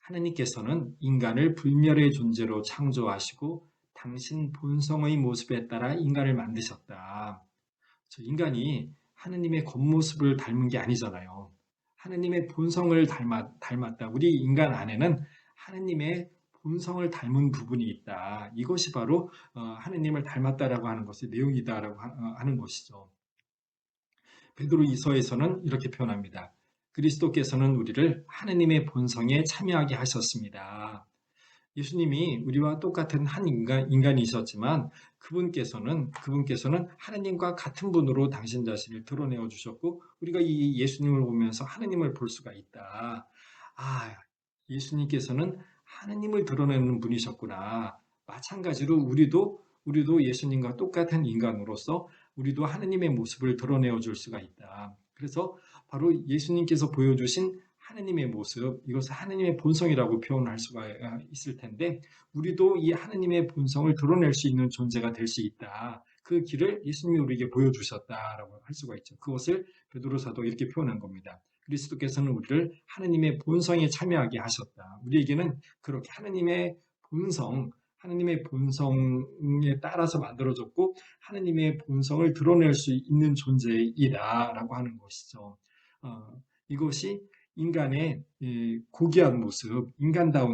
하느님께서는 인간을 불멸의 존재로 창조하시고 당신 본성의 모습에 따라 인간을 만드셨다. 인간이 하느님의 겉모습을 닮은 게 아니잖아요. 하느님의 본성을 닮았다. 우리 인간 안에는 하느님의 본성을 닮은 부분이 있다. 이것이 바로 하느님을 닮았다라고 하는 것의 내용이다라고 하는 것이죠. 베드로 이서에서는 이렇게 표현합니다. 그리스도께서는 우리를 하느님의 본성에 참여하게 하셨습니다. 예수님이 우리와 똑같은 한 인간이셨지만 그분께서는 하느님과 같은 분으로 당신 자신을 드러내어 주셨고 우리가 이 예수님을 보면서 하느님을 볼 수가 있다. 아, 예수님께서는 하느님을 드러내는 분이셨구나. 마찬가지로 우리도 예수님과 똑같은 인간으로서 우리도 하느님의 모습을 드러내어 줄 수가 있다. 그래서 바로 예수님께서 보여주신 하느님의 모습, 이것을 하느님의 본성이라고 표현할 수가 있을 텐데 우리도 이 하느님의 본성을 드러낼 수 있는 존재가 될 수 있다. 그 길을 예수님이 우리에게 보여주셨다라고 할 수가 있죠. 그것을 베드로 사도 이렇게 표현한 겁니다. 그리스도께서는 우리를 하느님의 본성에 참여하게 하셨다. 우리에게는 그렇게 하느님의 본성에 따라서 만들어졌고 하느님의 본성을 드러낼 수 있는 존재이다라고 하는 것이죠. 이것이 인간의 고귀한 모습,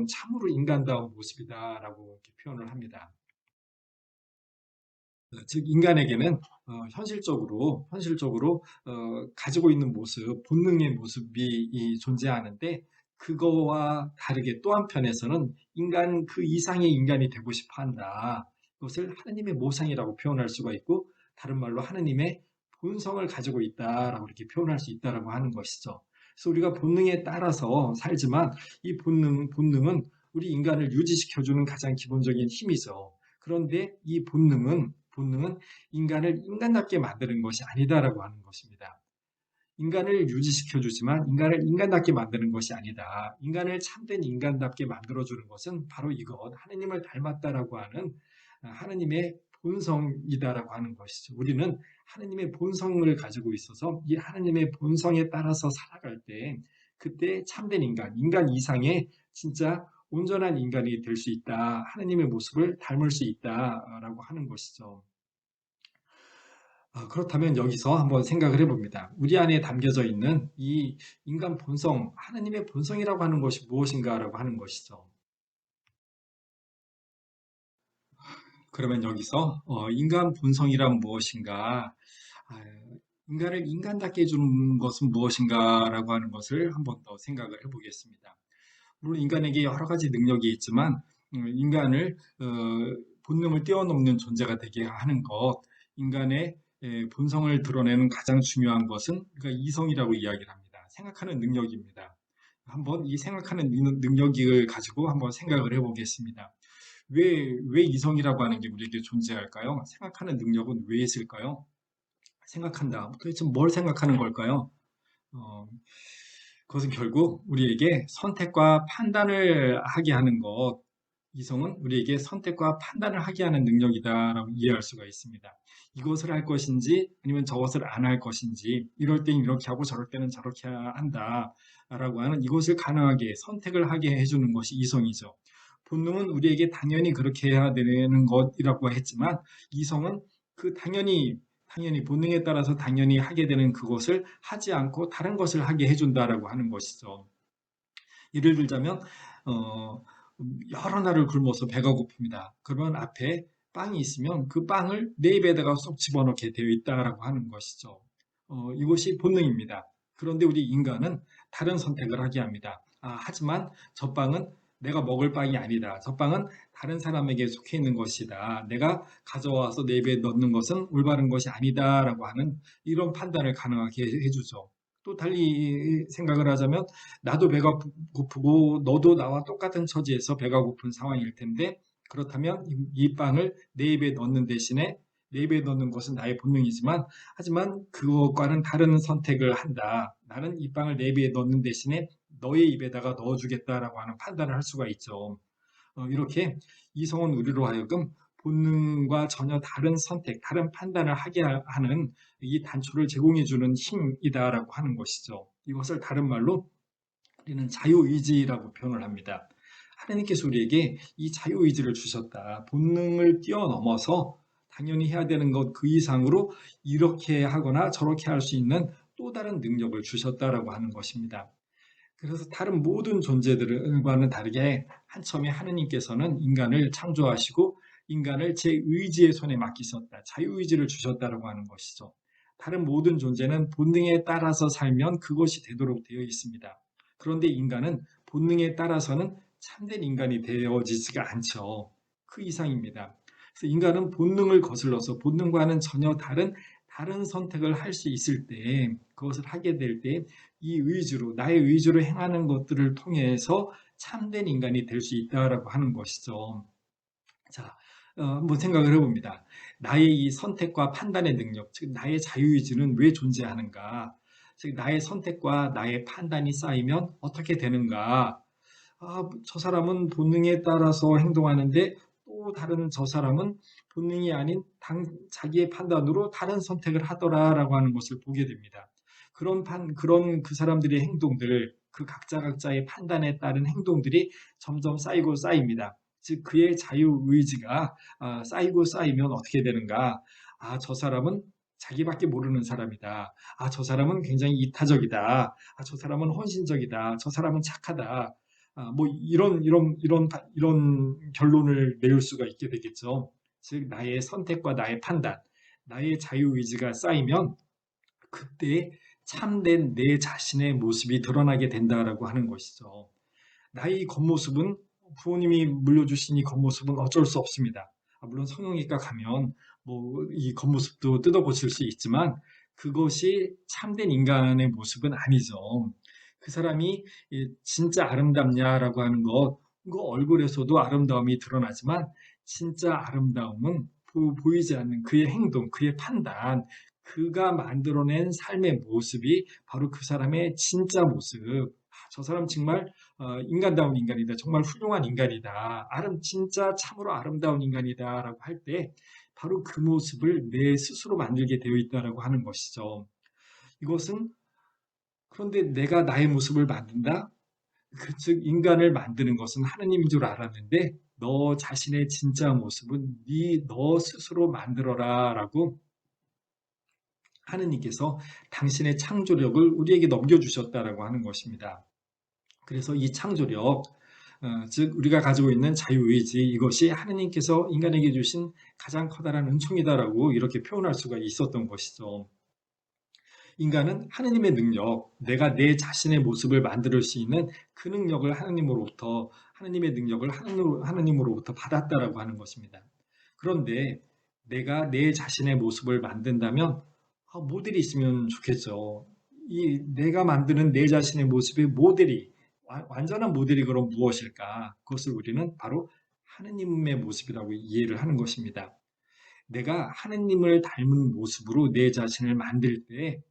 참으로 인간다운 모습이다라고 이렇게 표현을 합니다. 즉 인간에게는 현실적으로 가지고 있는 모습, 본능의 모습이 존재하는데 그거와 다르게 또 한편에서는 인간 그 이상의 인간이 되고 싶어 한다. 그것을 하느님의 모상이라고 표현할 수가 있고 다른 말로 하느님의 본성을 가지고 있다라고 이렇게 표현할 수 있다라고 하는 것이죠. 그래서 우리가 본능에 따라서 살지만 이 본능은 우리 인간을 유지시켜주는 가장 기본적인 힘이죠. 그런데 이 본능은 인간을 인간답게 만드는 것이 아니다라고 하는 것입니다. 인간을 유지시켜주지만 인간을 인간답게 만드는 것이 아니다. 인간을 참된 인간답게 만들어주는 것은 바로 이것, 하느님을 닮았다라고 하는 하느님의 본성이다라고 하는 것이죠. 우리는 하느님의 본성을 가지고 있어서 이 하느님의 본성에 따라서 살아갈 때 그때 참된 인간 이상의 진짜 온전한 인간이 될 수 있다. 하느님의 모습을 닮을 수 있다라고 하는 것이죠. 그렇다면 여기서 한번 생각을 해봅니다. 우리 안에 담겨져 있는 이 인간 본성, 하느님의 본성이라고 하는 것이 무엇인가라고 하는 것이죠. 그러면 여기서 인간 본성이란 무엇인가, 아, 인간을 인간답게 해주는 것은 무엇인가라고 하는 것을 한번 더 생각을 해보겠습니다. 물론 인간에게 여러 가지 능력이 있지만 인간을 본능을 뛰어넘는 존재가 되게 하는 것, 인간의 본성을 드러내는 가장 중요한 것은 그러니까 이성이라고 이야기를 합니다. 생각하는 능력입니다. 한번 이 생각하는 능력을 가지고 한번 생각을 해보겠습니다. 왜 이성이라고 하는 게 우리에게 존재할까요? 생각하는 능력은 왜 있을까요? 생각한다. 도대체 뭘 생각하는 걸까요? 어, 그것은 결국 우리에게 선택과 판단을 하게 하는 것, 이성은 우리에게 선택과 판단을 하게 하는 능력이다라고 이해할 수가 있습니다. 이것을 할 것인지 아니면 저것을 안 할 것인지 이럴 때는 이렇게 하고 저럴 때는 저렇게 한다라고 하는 이것을 가능하게 선택을 하게 해주는 것이 이성이죠. 본능은 우리에게 당연히 그렇게 해야 되는 것이라고 했지만 이성은 그 당연히 본능에 따라서 당연히 하게 되는 그것을 하지 않고 다른 것을 하게 해준다라고 하는 것이죠. 예를 들자면 어, 여러 날을 굶어서 배가 고픕니다. 그러면 앞에 빵이 있으면 그 빵을 내 입에다가 쏙 집어넣게 되어 있다라고 하는 것이죠. 이것이 본능입니다. 그런데 우리 인간은 다른 선택을 하게 합니다. 하지만 저 빵은 내가 먹을 빵이 아니다. 저 빵은 다른 사람에게 속해 있는 것이다. 내가 가져와서 내 입에 넣는 것은 올바른 것이 아니다라고 하는 이런 판단을 가능하게 해주죠. 또 달리 생각을 하자면 나도 배가 고프고 너도 나와 똑같은 처지에서 배가 고픈 상황일 텐데 그렇다면 이 빵을 내 입에 넣는 대신에 내 입에 넣는 것은 나의 본능이지만 하지만 그것과는 다른 선택을 한다. 나는 이 빵을 내 입에 넣는 대신에 너의 입에다가 넣어주겠다라고 하는 판단을 할 수가 있죠. 이렇게 이성은 우리로 하여금 본능과 전혀 다른 선택, 다른 판단을 하게 하는 이 단초를 제공해주는 힘이다라고 하는 것이죠. 이것을 다른 말로 우리는 자유의지라고 표현을 합니다. 하나님께서 우리에게 이 자유의지를 주셨다. 본능을 뛰어넘어서 당연히 해야 되는 것 그 이상으로 이렇게 하거나 저렇게 할 수 있는 또 다른 능력을 주셨다라고 하는 것입니다. 그래서 다른 모든 존재들과는 다르게 한첨에 하느님께서는 인간을 창조하시고 인간을 제 의지의 손에 맡기셨다. 자유의지를 주셨다라고 하는 것이죠. 다른 모든 존재는 본능에 따라서 살면 그것이 되도록 되어 있습니다. 그런데 인간은 본능에 따라서는 참된 인간이 되어지지가 않죠. 그 이상입니다. 그래서 인간은 본능을 거슬러서 본능과는 전혀 다른 선택을 할 수 있을 때, 그것을 하게 될 때, 이 의지로, 나의 의지로 행하는 것들을 통해서 참된 인간이 될 수 있다라고 하는 것이죠. 자, 한번 생각을 해봅니다. 나의 이 선택과 판단의 능력, 즉, 나의 자유의지는 왜 존재하는가? 즉, 나의 선택과 나의 판단이 쌓이면 어떻게 되는가? 저 사람은 본능에 따라서 행동하는데 또 다른 저 사람은 본능이 아닌 자기의 판단으로 다른 선택을 하더라라고 하는 것을 보게 됩니다. 그런 그 사람들의 행동들, 그 각자의 판단에 따른 행동들이 점점 쌓이고 쌓입니다. 즉, 그의 자유의지가 쌓이고 쌓이면 어떻게 되는가? 저 사람은 자기밖에 모르는 사람이다. 저 사람은 굉장히 이타적이다. 저 사람은 헌신적이다. 저 사람은 착하다. 뭐 이런 결론을 내릴 수가 있게 되겠죠. 즉 나의 선택과 나의 판단, 나의 자유의지가 쌓이면 그때 참된 내 자신의 모습이 드러나게 된다라고 하는 것이죠. 나의 겉모습은 부모님이 물려주신 이 겉모습은 어쩔 수 없습니다. 물론 성형외과 가면 뭐 이 겉모습도 뜯어 고칠 수 있지만 그것이 참된 인간의 모습은 아니죠. 그 사람이 진짜 아름답냐라고 하는 것, 그 얼굴에서도 아름다움이 드러나지만 진짜 아름다움은 보이지 않는 그의 행동, 그의 판단, 그가 만들어낸 삶의 모습이 바로 그 사람의 진짜 모습. 저 사람 정말 인간다운 인간이다. 정말 훌륭한 인간이다. 진짜 참으로 아름다운 인간이다라고 할 때 바로 그 모습을 내 스스로 만들게 되어 있다라고 하는 것이죠. 이것은 그런데 내가 나의 모습을 만든다? 즉 인간을 만드는 것은 하느님인 줄 알았는데 너 자신의 진짜 모습은 너 스스로 만들어라라고 하느님께서 당신의 창조력을 우리에게 넘겨주셨다라고 하는 것입니다. 그래서 이 창조력, 즉 우리가 가지고 있는 자유의지, 이것이 하느님께서 인간에게 주신 가장 커다란 은총이다라고 이렇게 표현할 수가 있었던 것이죠. 인간은 하느님의 능력, 내가 내 자신의 모습을 만들 수 있는 그 능력을 하느님의 능력을 하느님으로부터 받았다라고 하는 것입니다. 그런데 내가 내 자신의 모습을 만든다면 모델이 있으면 좋겠죠. 이 내가 만드는 내 자신의 모습의 모델이 완전한 모델이 그럼 무엇일까? 그것을 우리는 바로 하느님의 모습이라고 이해를 하는 것입니다. 내가 하느님을 닮은 모습으로 내 자신을 만들 때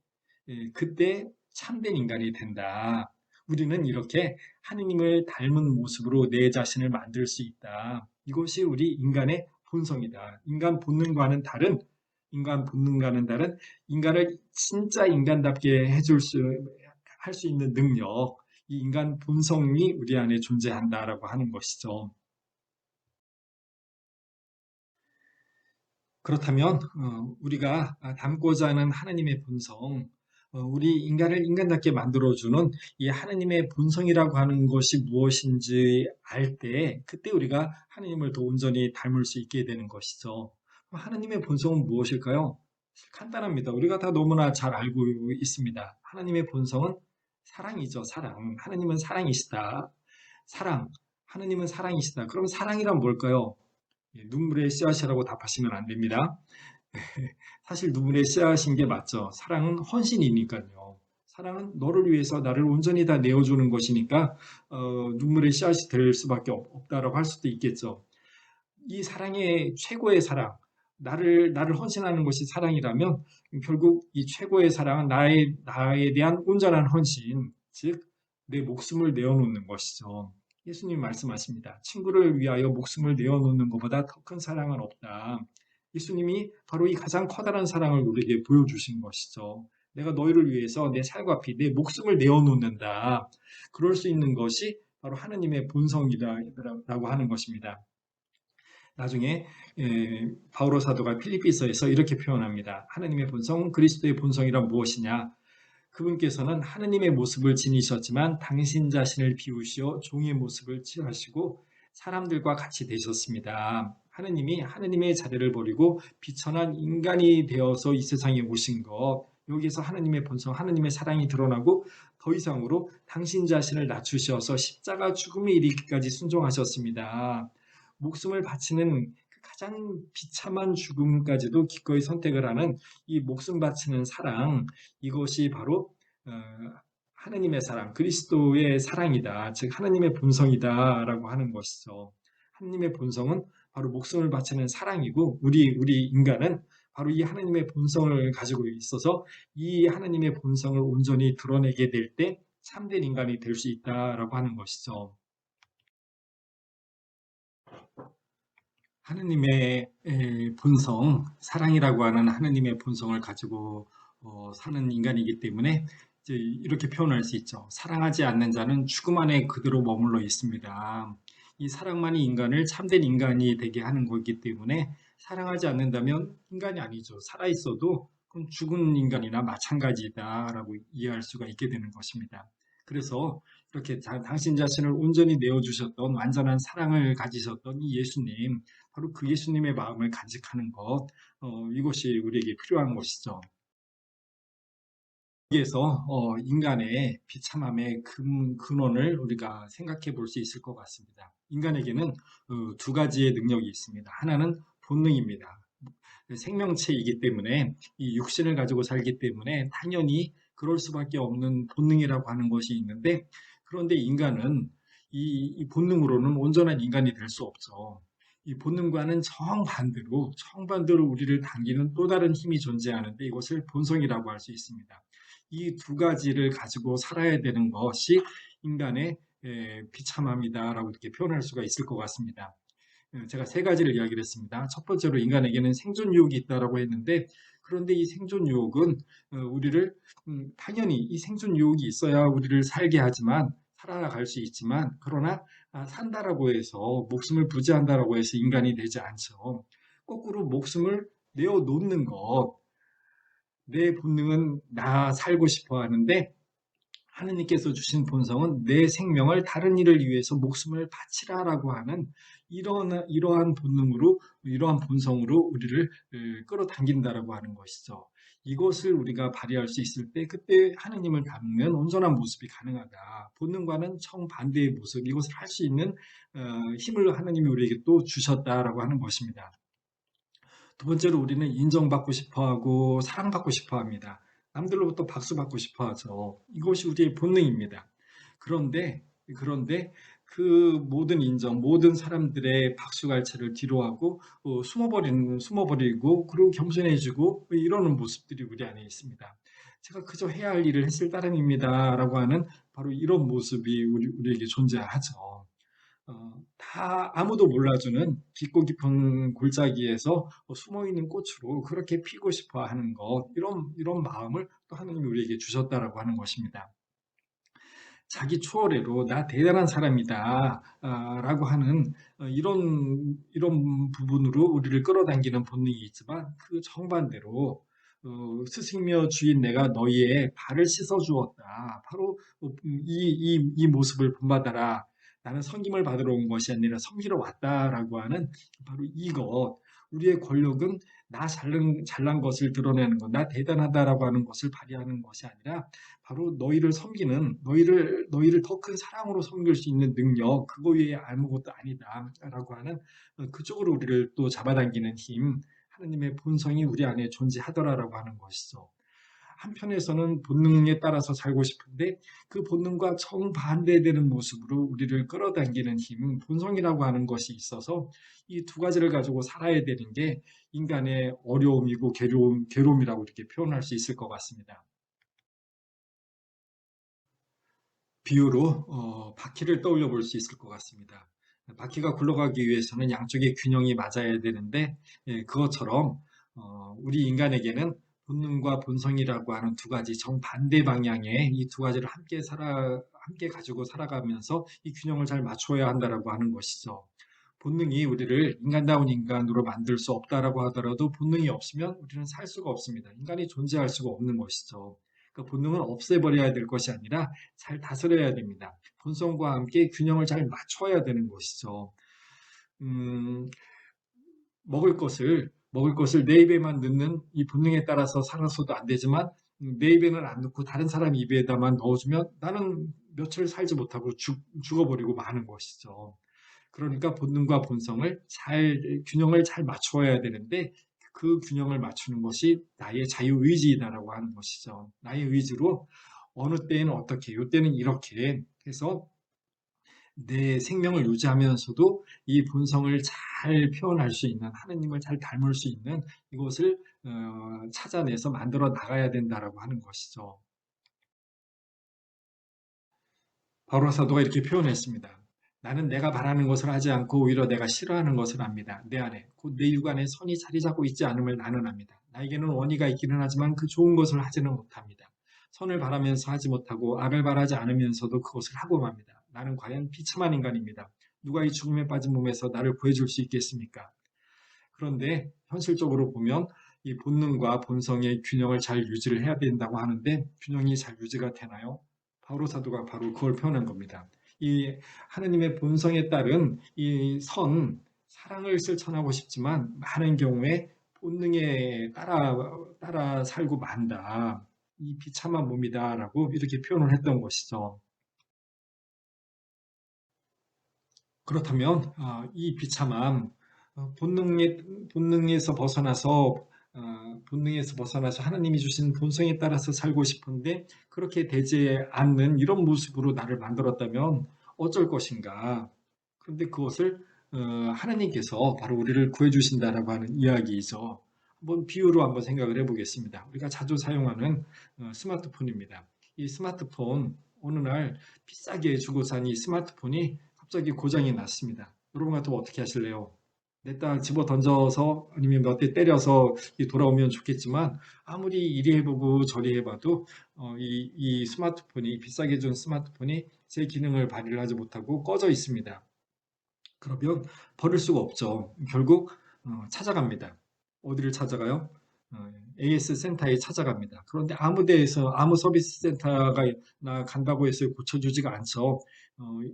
그때 참된 인간이 된다. 우리는 이렇게 하느님을 닮은 모습으로 내 자신을 만들 수 있다. 이것이 우리 인간의 본성이다. 인간 본능과는 다른 인간을 진짜 인간답게 할 수 있는 능력, 이 인간 본성이 우리 안에 존재한다라고 하는 것이죠. 그렇다면 우리가 닮고자 하는 하나님의 본성, 우리 인간을 인간답게 만들어주는 이 하나님의 본성이라고 하는 것이 무엇인지 알 때, 그때 우리가 하나님을 더 온전히 닮을 수 있게 되는 것이죠. 하나님의 본성은 무엇일까요? 간단합니다. 우리가 다 너무나 잘 알고 있습니다. 하나님의 본성은 사랑이죠, 사랑. 하나님은 사랑이시다. 사랑. 하나님은 사랑이시다. 그럼 사랑이란 뭘까요? 눈물의 씨앗이라고 답하시면 안 됩니다. 사실 눈물의 씨앗인 게 맞죠. 사랑은 헌신이니까요. 사랑은 너를 위해서 나를 온전히 다 내어주는 것이니까 눈물의 씨앗이 될 수밖에 없다라고 할 수도 있겠죠. 이 사랑의 최고의 사랑, 나를 헌신하는 것이 사랑이라면 결국 이 최고의 사랑은 나에 대한 온전한 헌신, 즉 내 목숨을 내어놓는 것이죠. 예수님 말씀하십니다. 친구를 위하여 목숨을 내어놓는 것보다 더 큰 사랑은 없다. 예수님이 바로 이 가장 커다란 사랑을 우리에게 보여주신 것이죠. 내가 너희를 위해서 내 살과 피, 내 목숨을 내어놓는다. 그럴 수 있는 것이 바로 하느님의 본성이라고 하는 것입니다. 나중에 바오로 사도가 필리피서에서 이렇게 표현합니다. 하느님의 본성, 그리스도의 본성이란 무엇이냐? 그분께서는 하느님의 모습을 지니셨지만 당신 자신을 비우시어 종의 모습을 취하시고 사람들과 같이 되셨습니다. 하느님이 하느님의 자리를 버리고 비천한 인간이 되어서 이 세상에 오신 것, 여기에서 하느님의 본성, 하느님의 사랑이 드러나고 더 이상으로 당신 자신을 낮추셔서 십자가 죽음에 이르기까지 순종하셨습니다. 목숨을 바치는 그 가장 비참한 죽음까지도 기꺼이 선택을 하는 이 목숨 바치는 사랑, 이것이 바로 어, 하느님의 사랑, 그리스도의 사랑이다. 즉 하느님의 본성이다라고 하는 것이죠. 하느님의 본성은 바로 목숨을 바치는 사랑이고 우리 인간은 바로 이 하느님의 본성을 가지고 있어서 이 하느님의 본성을 온전히 드러내게 될 때 참된 인간이 될 수 있다라고 하는 것이죠. 하느님의 본성, 사랑이라고 하는 하느님의 본성을 가지고 사는 인간이기 때문에 이제 이렇게 표현할 수 있죠. 사랑하지 않는 자는 죽음 안에 그대로 머물러 있습니다. 이 사랑만이 인간을 참된 인간이 되게 하는 거기 때문에 사랑하지 않는다면 인간이 아니죠. 살아 있어도 그럼 죽은 인간이나 마찬가지다라고 이해할 수가 있게 되는 것입니다. 그래서 이렇게 당신 자신을 온전히 내어주셨던 완전한 사랑을 가지셨던 이 예수님, 바로 그 예수님의 마음을 간직하는 것, 이것이 우리에게 필요한 것이죠. 여기에서 인간의 비참함의 근원을 우리가 생각해 볼 수 있을 것 같습니다. 인간에게는 두 가지의 능력이 있습니다. 하나는 본능입니다. 생명체이기 때문에 이 육신을 가지고 살기 때문에 당연히 그럴 수밖에 없는 본능이라고 하는 것이 있는데, 그런데 인간은 이 본능으로는 온전한 인간이 될 수 없죠. 이 본능과는 정반대로 우리를 당기는 또 다른 힘이 존재하는데, 이것을 본성이라고 할 수 있습니다. 이 두 가지를 가지고 살아야 되는 것이 인간의 비참함이다라고 이렇게 표현할 수가 있을 것 같습니다. 제가 세 가지를 이야기를 했습니다. 첫 번째로 인간에게는 생존 유혹이 있다라고 했는데, 그런데 이 생존 유혹은 우리를 당연히 이 생존 유혹이 있어야 우리를 살게 하지만, 살아갈 수 있지만, 그러나 산다라고 해서 목숨을 부지한다라고 해서 인간이 되지 않죠. 거꾸로 목숨을 내어 놓는 것, 내 본능은 나 살고 싶어 하는데, 하느님께서 주신 본성은 내 생명을 다른 일을 위해서 목숨을 바치라라고 하는 이러한 본능으로, 이러한 본성으로 우리를 끌어당긴다라고 하는 것이죠. 이것을 우리가 발휘할 수 있을 때, 그때 하느님을 닮는 온전한 모습이 가능하다. 본능과는 정반대의 모습, 이것을 할 수 있는 힘을 하느님이 우리에게 또 주셨다라고 하는 것입니다. 두 번째로 우리는 인정받고 싶어 하고 사랑받고 싶어 합니다. 남들로부터 박수받고 싶어 하죠. 이것이 우리의 본능입니다. 그런데 그 모든 인정, 모든 사람들의 박수갈채를 뒤로하고 숨어버리고 그리고 겸손해지고 이러는 모습들이 우리 안에 있습니다. 제가 그저 해야 할 일을 했을 따름입니다라고 하는 바로 이런 모습이 우리에게 존재하죠. 다 아무도 몰라주는 깊고 깊은 골짜기에서 숨어있는 꽃으로 그렇게 피고 싶어 하는 것, 이런 마음을 또 하나님이 우리에게 주셨다라고 하는 것입니다. 자기 추월애로 나 대단한 사람이다 라고 하는 이런 부분으로 우리를 끌어당기는 본능이 있지만, 그 정반대로 스승이며 주인 내가 너희의 발을 씻어 주었다. 바로 이 모습을 본받아라. 나는 섬김을 받으러 온 것이 아니라 섬기러 왔다라고 하는 바로 이것. 우리의 권력은 나 잘난 것을 드러내는 것, 나 대단하다라고 하는 것을 발휘하는 것이 아니라, 바로 너희를 섬기는, 너희를 더 큰 사랑으로 섬길 수 있는 능력, 그거 외에 아무것도 아니다라고 하는 그쪽으로 우리를 또 잡아당기는 힘, 하느님의 본성이 우리 안에 존재하더라라고 하는 것이죠. 한편에서는 본능에 따라서 살고 싶은데, 그 본능과 정반대되는 모습으로 우리를 끌어당기는 힘, 본성이라고 하는 것이 있어서 이 두 가지를 가지고 살아야 되는 게 인간의 어려움이고 괴로움이라고 이렇게 표현할 수 있을 것 같습니다. 비유로 바퀴를 떠올려 볼 수 있을 것 같습니다. 바퀴가 굴러가기 위해서는 양쪽의 균형이 맞아야 되는데, 그것처럼 우리 인간에게는 본능과 본성이라고 하는 두 가지 정반대 방향의 이 두 가지를 함께 가지고 살아가면서 이 균형을 잘 맞춰야 한다라고 하는 것이죠. 본능이 우리를 인간다운 인간으로 만들 수 없다라고 하더라도, 본능이 없으면 우리는 살 수가 없습니다. 인간이 존재할 수가 없는 것이죠. 그러니까 본능은 없애버려야 될 것이 아니라 잘 다스려야 됩니다. 본성과 함께 균형을 잘 맞춰야 되는 것이죠. 음, 먹을 것을 내 입에만 넣는 이 본능에 따라서 살아서도 안 되지만, 내 입에는 안 넣고 다른 사람 입에다만 넣어주면 나는 며칠 살지 못하고 죽어버리고 마는 것이죠. 그러니까 본능과 본성을 균형을 잘 맞추어야 되는데, 그 균형을 맞추는 것이 나의 자유의지다라고 하는 것이죠. 나의 의지로 어느 때에는 어떻게, 이때는 이렇게 해서 내 생명을 유지하면서도 이 본성을 잘 표현할 수 있는, 하느님을 잘 닮을 수 있는 이것을 찾아내서 만들어 나가야 된다라고 하는 것이죠. 바로 사도가 이렇게 표현했습니다. 나는 내가 바라는 것을 하지 않고 오히려 내가 싫어하는 것을 합니다. 내 안에 곧 내 육안에 선이 자리 잡고 있지 않음을 나는 압니다. 나에게는 원의가 있기는 하지만 그 좋은 것을 하지는 못합니다. 선을 바라면서 하지 못하고 악을 바라지 않으면서도 그것을 하고 맙니다. 나는 과연 비참한 인간입니다. 누가 이 죽음에 빠진 몸에서 나를 구해줄 수 있겠습니까? 그런데 현실적으로 보면 이 본능과 본성의 균형을 잘 유지를 해야 된다고 하는데, 균형이 잘 유지가 되나요? 바로 사도가 바로 그걸 표현한 겁니다. 이 하느님의 본성에 따른 이 사랑을 실천하고 싶지만 많은 경우에 본능에 따라 살고 만다. 이 비참한 몸이다라고 이렇게 표현을 했던 것이죠. 그렇다면 이 비참함, 본능에서 벗어나서 본능에서 벗어나서 하나님이 주신 본성에 따라서 살고 싶은데 그렇게 되지 않는 이런 모습으로 나를 만들었다면 어쩔 것인가? 그런데 그것을 하나님께서 바로 우리를 구해 주신다라고 하는 이야기이죠. 한번 비유로 한번 생각을 해보겠습니다. 우리가 자주 사용하는 스마트폰입니다. 이 스마트폰 어느 날 비싸게 주고 산 이 스마트폰이 갑자기 고장이 났습니다. 여러분 같으면 어떻게 하실래요? 냈다 집어 던져서 아니면 몇 대 때려서 돌아오면 좋겠지만 아무리 이리 해보고 저리 해봐도 이 스마트폰이 비싸게 준 스마트폰이 제 기능을 발휘를 하지 못하고 꺼져 있습니다. 그러면 버릴 수가 없죠. 결국 찾아갑니다. 어디를 찾아가요? AS 센터에 찾아갑니다. 그런데 아무 데에서 아무 서비스 센터가 나 간다고 해서 고쳐주지가 않죠.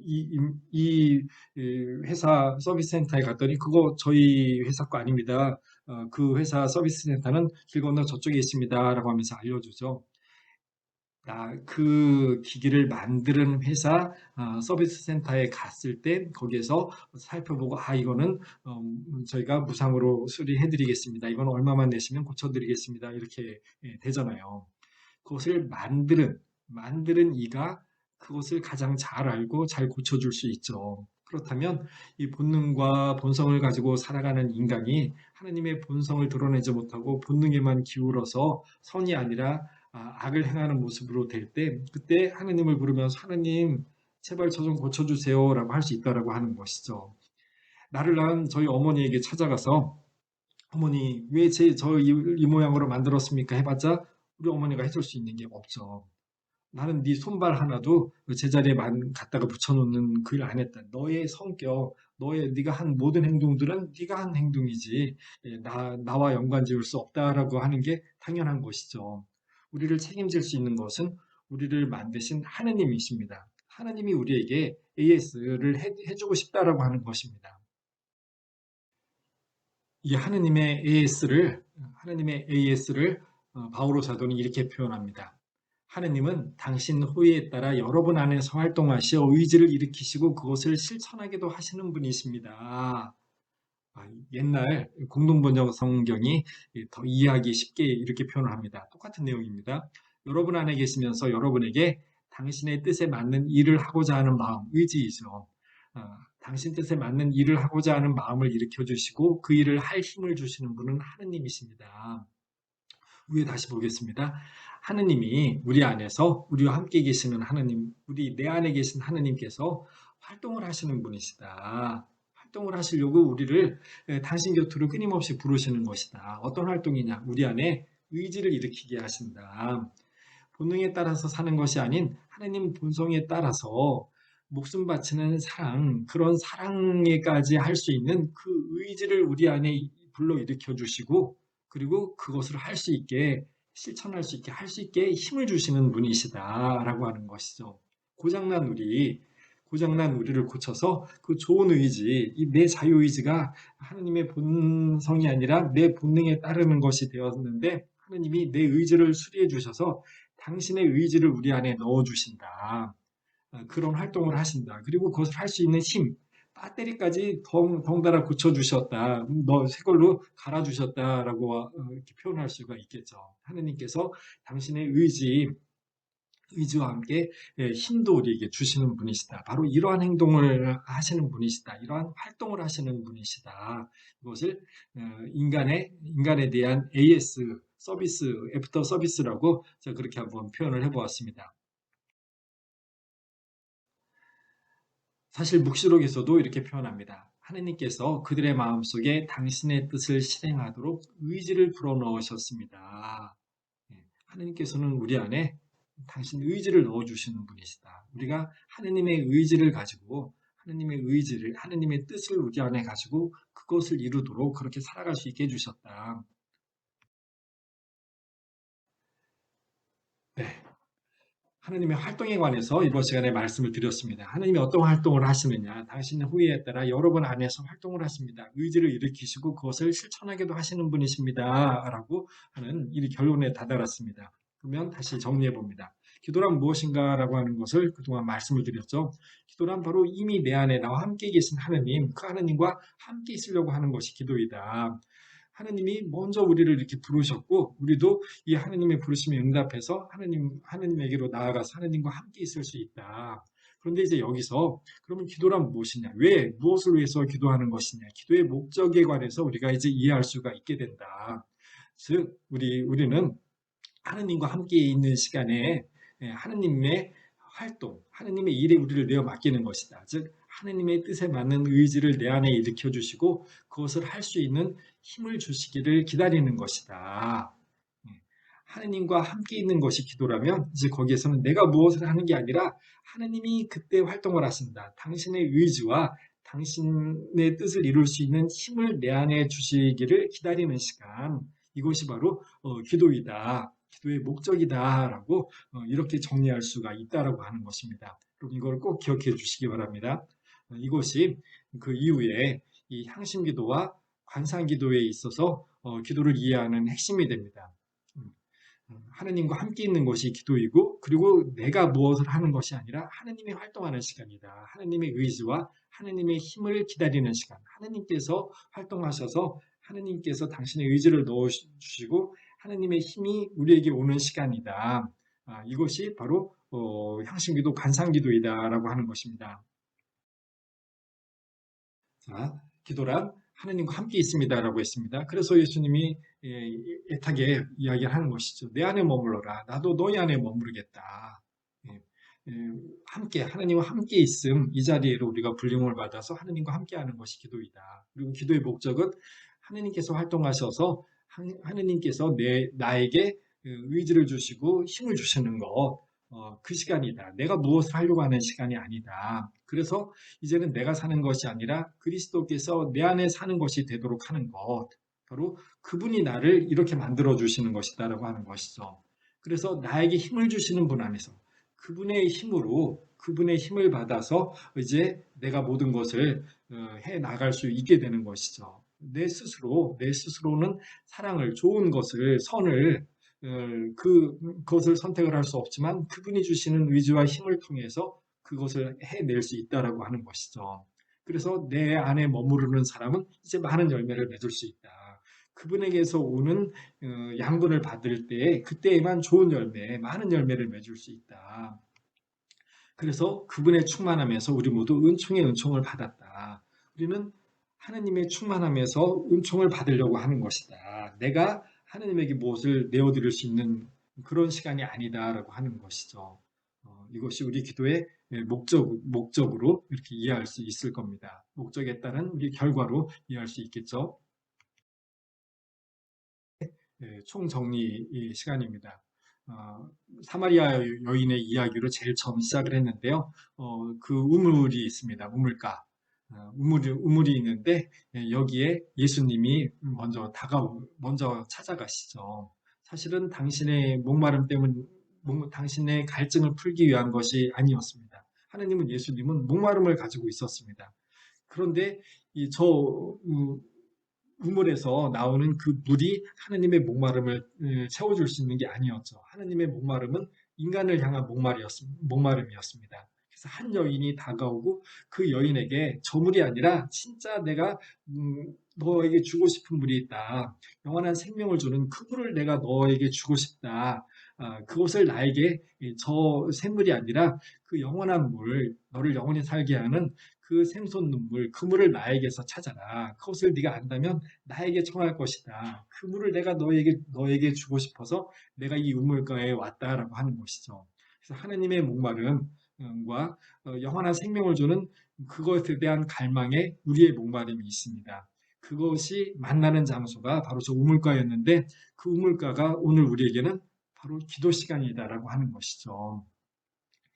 이 회사 서비스 센터에 갔더니 그거 저희 회사 거 아닙니다. 그 회사 서비스 센터는 길 건너 저쪽에 있습니다라고 하면서 알려주죠. 그 기기를 만드는 회사 서비스 센터에 갔을 때 거기에서 살펴보고 이거는 저희가 무상으로 수리해 드리겠습니다. 이건 얼마만 내시면 고쳐 드리겠습니다. 이렇게 되잖아요. 그것을 만드는 이가 그것을 가장 잘 알고 잘 고쳐줄 수 있죠. 그렇다면 이 본능과 본성을 가지고 살아가는 인간이 하나님의 본성을 드러내지 못하고 본능에만 기울어서 선이 아니라 악을 행하는 모습으로 될 때 그때 하나님을 부르면서 하나님 제발 저 좀 고쳐주세요 라고 할 수 있다라고 하는 것이죠. 나를 낳은 저희 어머니에게 찾아가서 어머니 왜 저 이 모양으로 만들었습니까 해봤자 우리 어머니가 해줄 수 있는 게 없죠. 나는 네 손발 하나도 그 제자리에 갖다가 붙여놓는 그 일 안 했다. 너의 성격, 네가 한 모든 행동들은 네가 한 행동이지 나와 연관지을 수 없다라고 하는 게 당연한 것이죠. 우리를 책임질 수 있는 것은 우리를 만드신 하느님이십니다. 하나님이 우리에게 AS를 해주고 싶다라고 하는 것입니다. 이 하느님의 AS를 바오로 사도는 이렇게 표현합니다. 하느님은 당신 호의에 따라 여러분 안에서 활동하시어 의지를 일으키시고 그것을 실천하기도 하시는 분이십니다. 옛날 공동번역 성경이 더 이해하기 쉽게 이렇게 표현을 합니다. 똑같은 내용입니다. 여러분 안에 계시면서 여러분에게 당신의 뜻에 맞는 일을 하고자 하는 마음, 의지이죠. 당신 뜻에 맞는 일을 하고자 하는 마음을 일으켜 주시고 그 일을 할 힘을 주시는 분은 하느님이십니다. 위에 다시 보겠습니다. 하느님이 우리 안에서 우리와 함께 계시는 하느님, 내 안에 계신 하느님께서 활동을 하시는 분이시다. 활동을 하시려고 우리를 당신 곁으로 끊임없이 부르시는 것이다. 어떤 활동이냐? 우리 안에 의지를 일으키게 하신다. 본능에 따라서 사는 것이 아닌 하느님 본성에 따라서 목숨 바치는 사랑, 그런 사랑에까지 할 수 있는 그 의지를 우리 안에 불러일으켜 주시고 그리고 그것을 할 수 있게 실천할 수 있게 할 수 있게 힘을 주시는 분이시다라고 하는 것이죠. 고장난 우리를 고쳐서 그 좋은 의지, 내 자유의지가 하느님의 본성이 아니라 내 본능에 따르는 것이 되었는데 하느님이 내 의지를 수리해 주셔서 당신의 의지를 우리 안에 넣어 주신다. 그런 활동을 하신다. 그리고 그것을 할 수 있는 힘, 배터리까지 덩달아 고쳐주셨다. 너 새 걸로 갈아주셨다라고 이렇게 표현할 수가 있겠죠. 하느님께서 당신의 의지와 함께 힘도 우리에게 주시는 분이시다. 바로 이러한 행동을 하시는 분이시다. 이러한 활동을 하시는 분이시다. 이것을 인간에 대한 AS 서비스, 애프터 서비스라고 제가 그렇게 한번 표현을 해보았습니다. 사실 묵시록에서도 이렇게 표현합니다. 하느님께서 그들의 마음속에 당신의 뜻을 실행하도록 의지를 불어넣으셨습니다. 하느님께서는 우리 안에 당신 의지를 넣어주시는 분이시다. 우리가 하느님의 의지를 가지고 하느님의 뜻을 우리 안에 가지고 그것을 이루도록 그렇게 살아갈 수 있게 해주셨다. 네. 하느님의 활동에 관해서 이번 시간에 말씀을 드렸습니다. 하느님이 어떤 활동을 하시느냐. 당신의 후회에 따라 여러분 안에서 활동을 하십니다. 의지를 일으키시고 그것을 실천하기도 하시는 분이십니다. 라고 하는 이 결론에 다다랐습니다. 그러면 다시 정리해 봅니다. 기도란 무엇인가라고 하는 것을 그동안 말씀을 드렸죠. 기도란 바로 이미 내 안에 나와 함께 계신 하느님, 그 하느님과 함께 있으려고 하는 것이 기도이다. 하느님이 먼저 우리를 이렇게 부르셨고 우리도 이 하느님의 부르심에 응답해서 하느님에게로 나아가서 하느님과 함께 있을 수 있다. 그런데 이제 여기서 그러면 기도란 무엇이냐? 왜 무엇을 위해서 기도하는 것이냐? 기도의 목적에 관해서 우리가 이제 이해할 수가 있게 된다. 즉 우리는 하느님과 함께 있는 시간에 하느님의 활동, 하느님의 일에 우리를 내어 맡기는 것이다. 즉 하느님의 뜻에 맞는 의지를 내 안에 일으켜 주시고 그것을 할 수 있는 힘을 주시기를 기다리는 것이다. 하느님과 함께 있는 것이 기도라면 이제 거기에서는 내가 무엇을 하는 게 아니라 하느님이 그때 활동을 하신다. 당신의 의지와 당신의 뜻을 이룰 수 있는 힘을 내 안에 주시기를 기다리는 시간. 이것이 바로 기도이다. 기도의 목적이다라고 이렇게 정리할 수가 있다라고 하는 것입니다. 그럼 이걸 꼭 기억해 주시기 바랍니다. 이것이 그 이후에 이 향심기도와 관상기도에 있어서 기도를 이해하는 핵심이 됩니다. 하느님과 함께 있는 것이 기도이고 그리고 내가 무엇을 하는 것이 아니라 하느님이 활동하는 시간이다. 하느님의 의지와 하느님의 힘을 기다리는 시간. 하느님께서 활동하셔서 하느님께서 당신의 의지를 넣어주시고 하느님의 힘이 우리에게 오는 시간이다. 이것이 바로 향신기도, 관상기도이다라고 하는 것입니다. 자, 기도란 하느님과 함께 있습니다라고 했습니다. 그래서 예수님이 애타게 이야기를 하는 것이죠. 내 안에 머물러라. 나도 너희 안에 머무르겠다. 함께 하느님과 함께 있음 이 자리에로 우리가 불림을 받아서 하느님과 함께하는 것이 기도이다. 그리고 기도의 목적은 하느님께서 활동하셔서 하느님께서 나에게 의지를 주시고 힘을 주시는 것. 그 시간이다. 내가 무엇을 하려고 하는 시간이 아니다. 그래서 이제는 내가 사는 것이 아니라 그리스도께서 내 안에 사는 것이 되도록 하는 것. 바로 그분이 나를 이렇게 만들어 주시는 것이다라고 하는 것이죠. 그래서 나에게 힘을 주시는 분 안에서 그분의 힘으로 그분의 힘을 받아서 이제 내가 모든 것을 해 나갈 수 있게 되는 것이죠. 내 스스로는 사랑을, 좋은 것을, 선을 그것을 선택을 할 수 없지만 그분이 주시는 의지와 힘을 통해서 그것을 해낼 수 있다라고 하는 것이죠. 그래서 내 안에 머무르는 사람은 이제 많은 열매를 맺을 수 있다. 그분에게서 오는 양분을 받을 때 그때에만 좋은 열매, 많은 열매를 맺을 수 있다. 그래서 그분의 충만함에서 우리 모두 은총의 은총을 받았다. 우리는 하느님의 충만함에서 은총을 받으려고 하는 것이다. 내가 하느님에게 무엇을 내어드릴 수 있는 그런 시간이 아니다라고 하는 것이죠. 이것이 우리 기도의 목적으로 이렇게 이해할 수 있을 겁니다. 목적에 따른 우리 결과로 이해할 수 있겠죠. 총정리 시간입니다. 사마리아 여인의 이야기로 제일 처음 시작을 했는데요. 그 우물이 있습니다. 우물가. 우물이 있는데 여기에 예수님이 먼저 찾아가시죠. 사실은 당신의 목마름 때문, 당신의 갈증을 풀기 위한 것이 아니었습니다. 하느님은 예수님은 목마름을 가지고 있었습니다. 그런데 저 우물에서 나오는 그 물이 하느님의 목마름을 채워줄 수 있는 게 아니었죠. 하느님의 목마름은 인간을 향한 목마름이었습니다. 그래서 한 여인이 다가오고 그 여인에게 저 물이 아니라 진짜 내가 너에게 주고 싶은 물이 있다. 영원한 생명을 주는 그 물을 내가 너에게 주고 싶다. 그것을 나에게 저 샘물이 아니라 그 영원한 물, 너를 영원히 살게 하는 그 샘솟는 물, 그 물을 나에게서 찾아라. 그것을 네가 안다면 나에게 청할 것이다. 그 물을 내가 너에게 주고 싶어서 내가 이 우물가에 왔다라고 하는 것이죠. 그래서 하느님의 목마름과 영원한 생명을 주는 그것에 대한 갈망에 우리의 목마름이 있습니다. 그것이 만나는 장소가 바로 저 우물가였는데 그 우물가가 오늘 우리에게는 바로 기도 시간이다라고 하는 것이죠.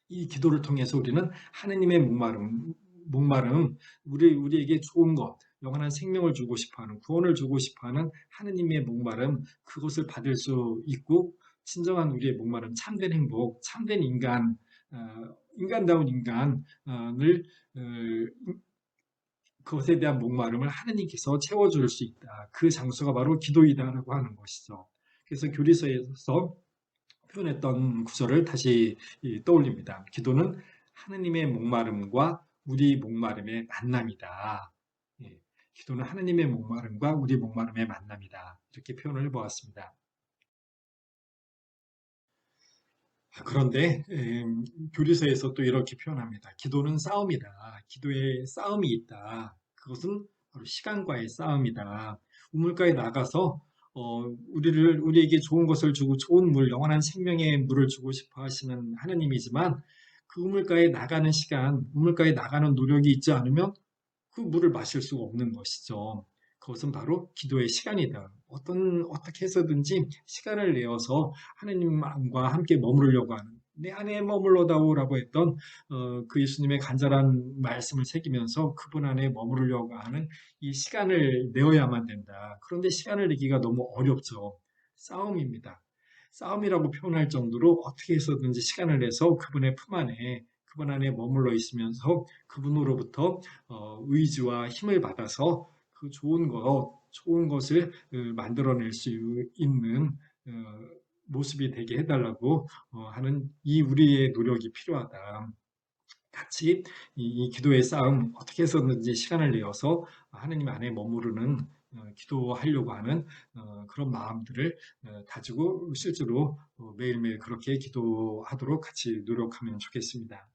이 기도를 통해서 우리는 하느님의 목마름, 우리에게 좋은 것, 영원한 생명을 주고 싶어하는, 구원을 주고 싶어하는 하느님의 목마름, 그것을 받을 수 있고, 진정한 우리의 목마름, 참된 행복, 참된 인간다운 인간을, 그것에 대한 목마름을 하느님께서 채워줄 수 있다. 그 장소가 바로 기도이다라고 하는 것이죠. 그래서 교리서에서 표현했던 구절을 다시 떠올립니다. 기도는 하느님의 목마름과 우리 목마름의 만남이다. 예, 기도는 하느님의 목마름과 우리 목마름의 만남이다. 이렇게 표현을 해보았습니다. 그런데 교리서에서 또 이렇게 표현합니다. 기도는 싸움이다. 기도에 싸움이 있다. 그것은 바로 시간과의 싸움이다. 우물가에 나가서 우리에게 좋은 것을 주고 좋은 물, 영원한 생명의 물을 주고 싶어 하시는 하느님이지만 그 우물가에 나가는 시간, 우물가에 나가는 노력이 있지 않으면 그 물을 마실 수가 없는 것이죠. 그것은 바로 기도의 시간이다. 어떻게 해서든지 시간을 내어서 하느님과 함께 머무르려고 하는, 내 안에 머물러다오라고 했던 그 예수님의 간절한 말씀을 새기면서 그분 안에 머무르려고 하는 이 시간을 내어야만 된다. 그런데 시간을 내기가 너무 어렵죠. 싸움입니다. 싸움이라고 표현할 정도로 어떻게 해서든지 시간을 내서 그분의 품 안에, 그분 안에 머물러 있으면서 그분으로부터 의지와 힘을 받아서 그 좋은 것을 만들어낼 수 있는 모습이 되게 해달라고 하는 이 우리의 노력이 필요하다. 같이 이 기도의 싸움 어떻게 해서든지 시간을 내어서 하느님 안에 머무르는 기도하려고 하는 그런 마음들을 가지고 실제로 매일매일 그렇게 기도하도록 같이 노력하면 좋겠습니다.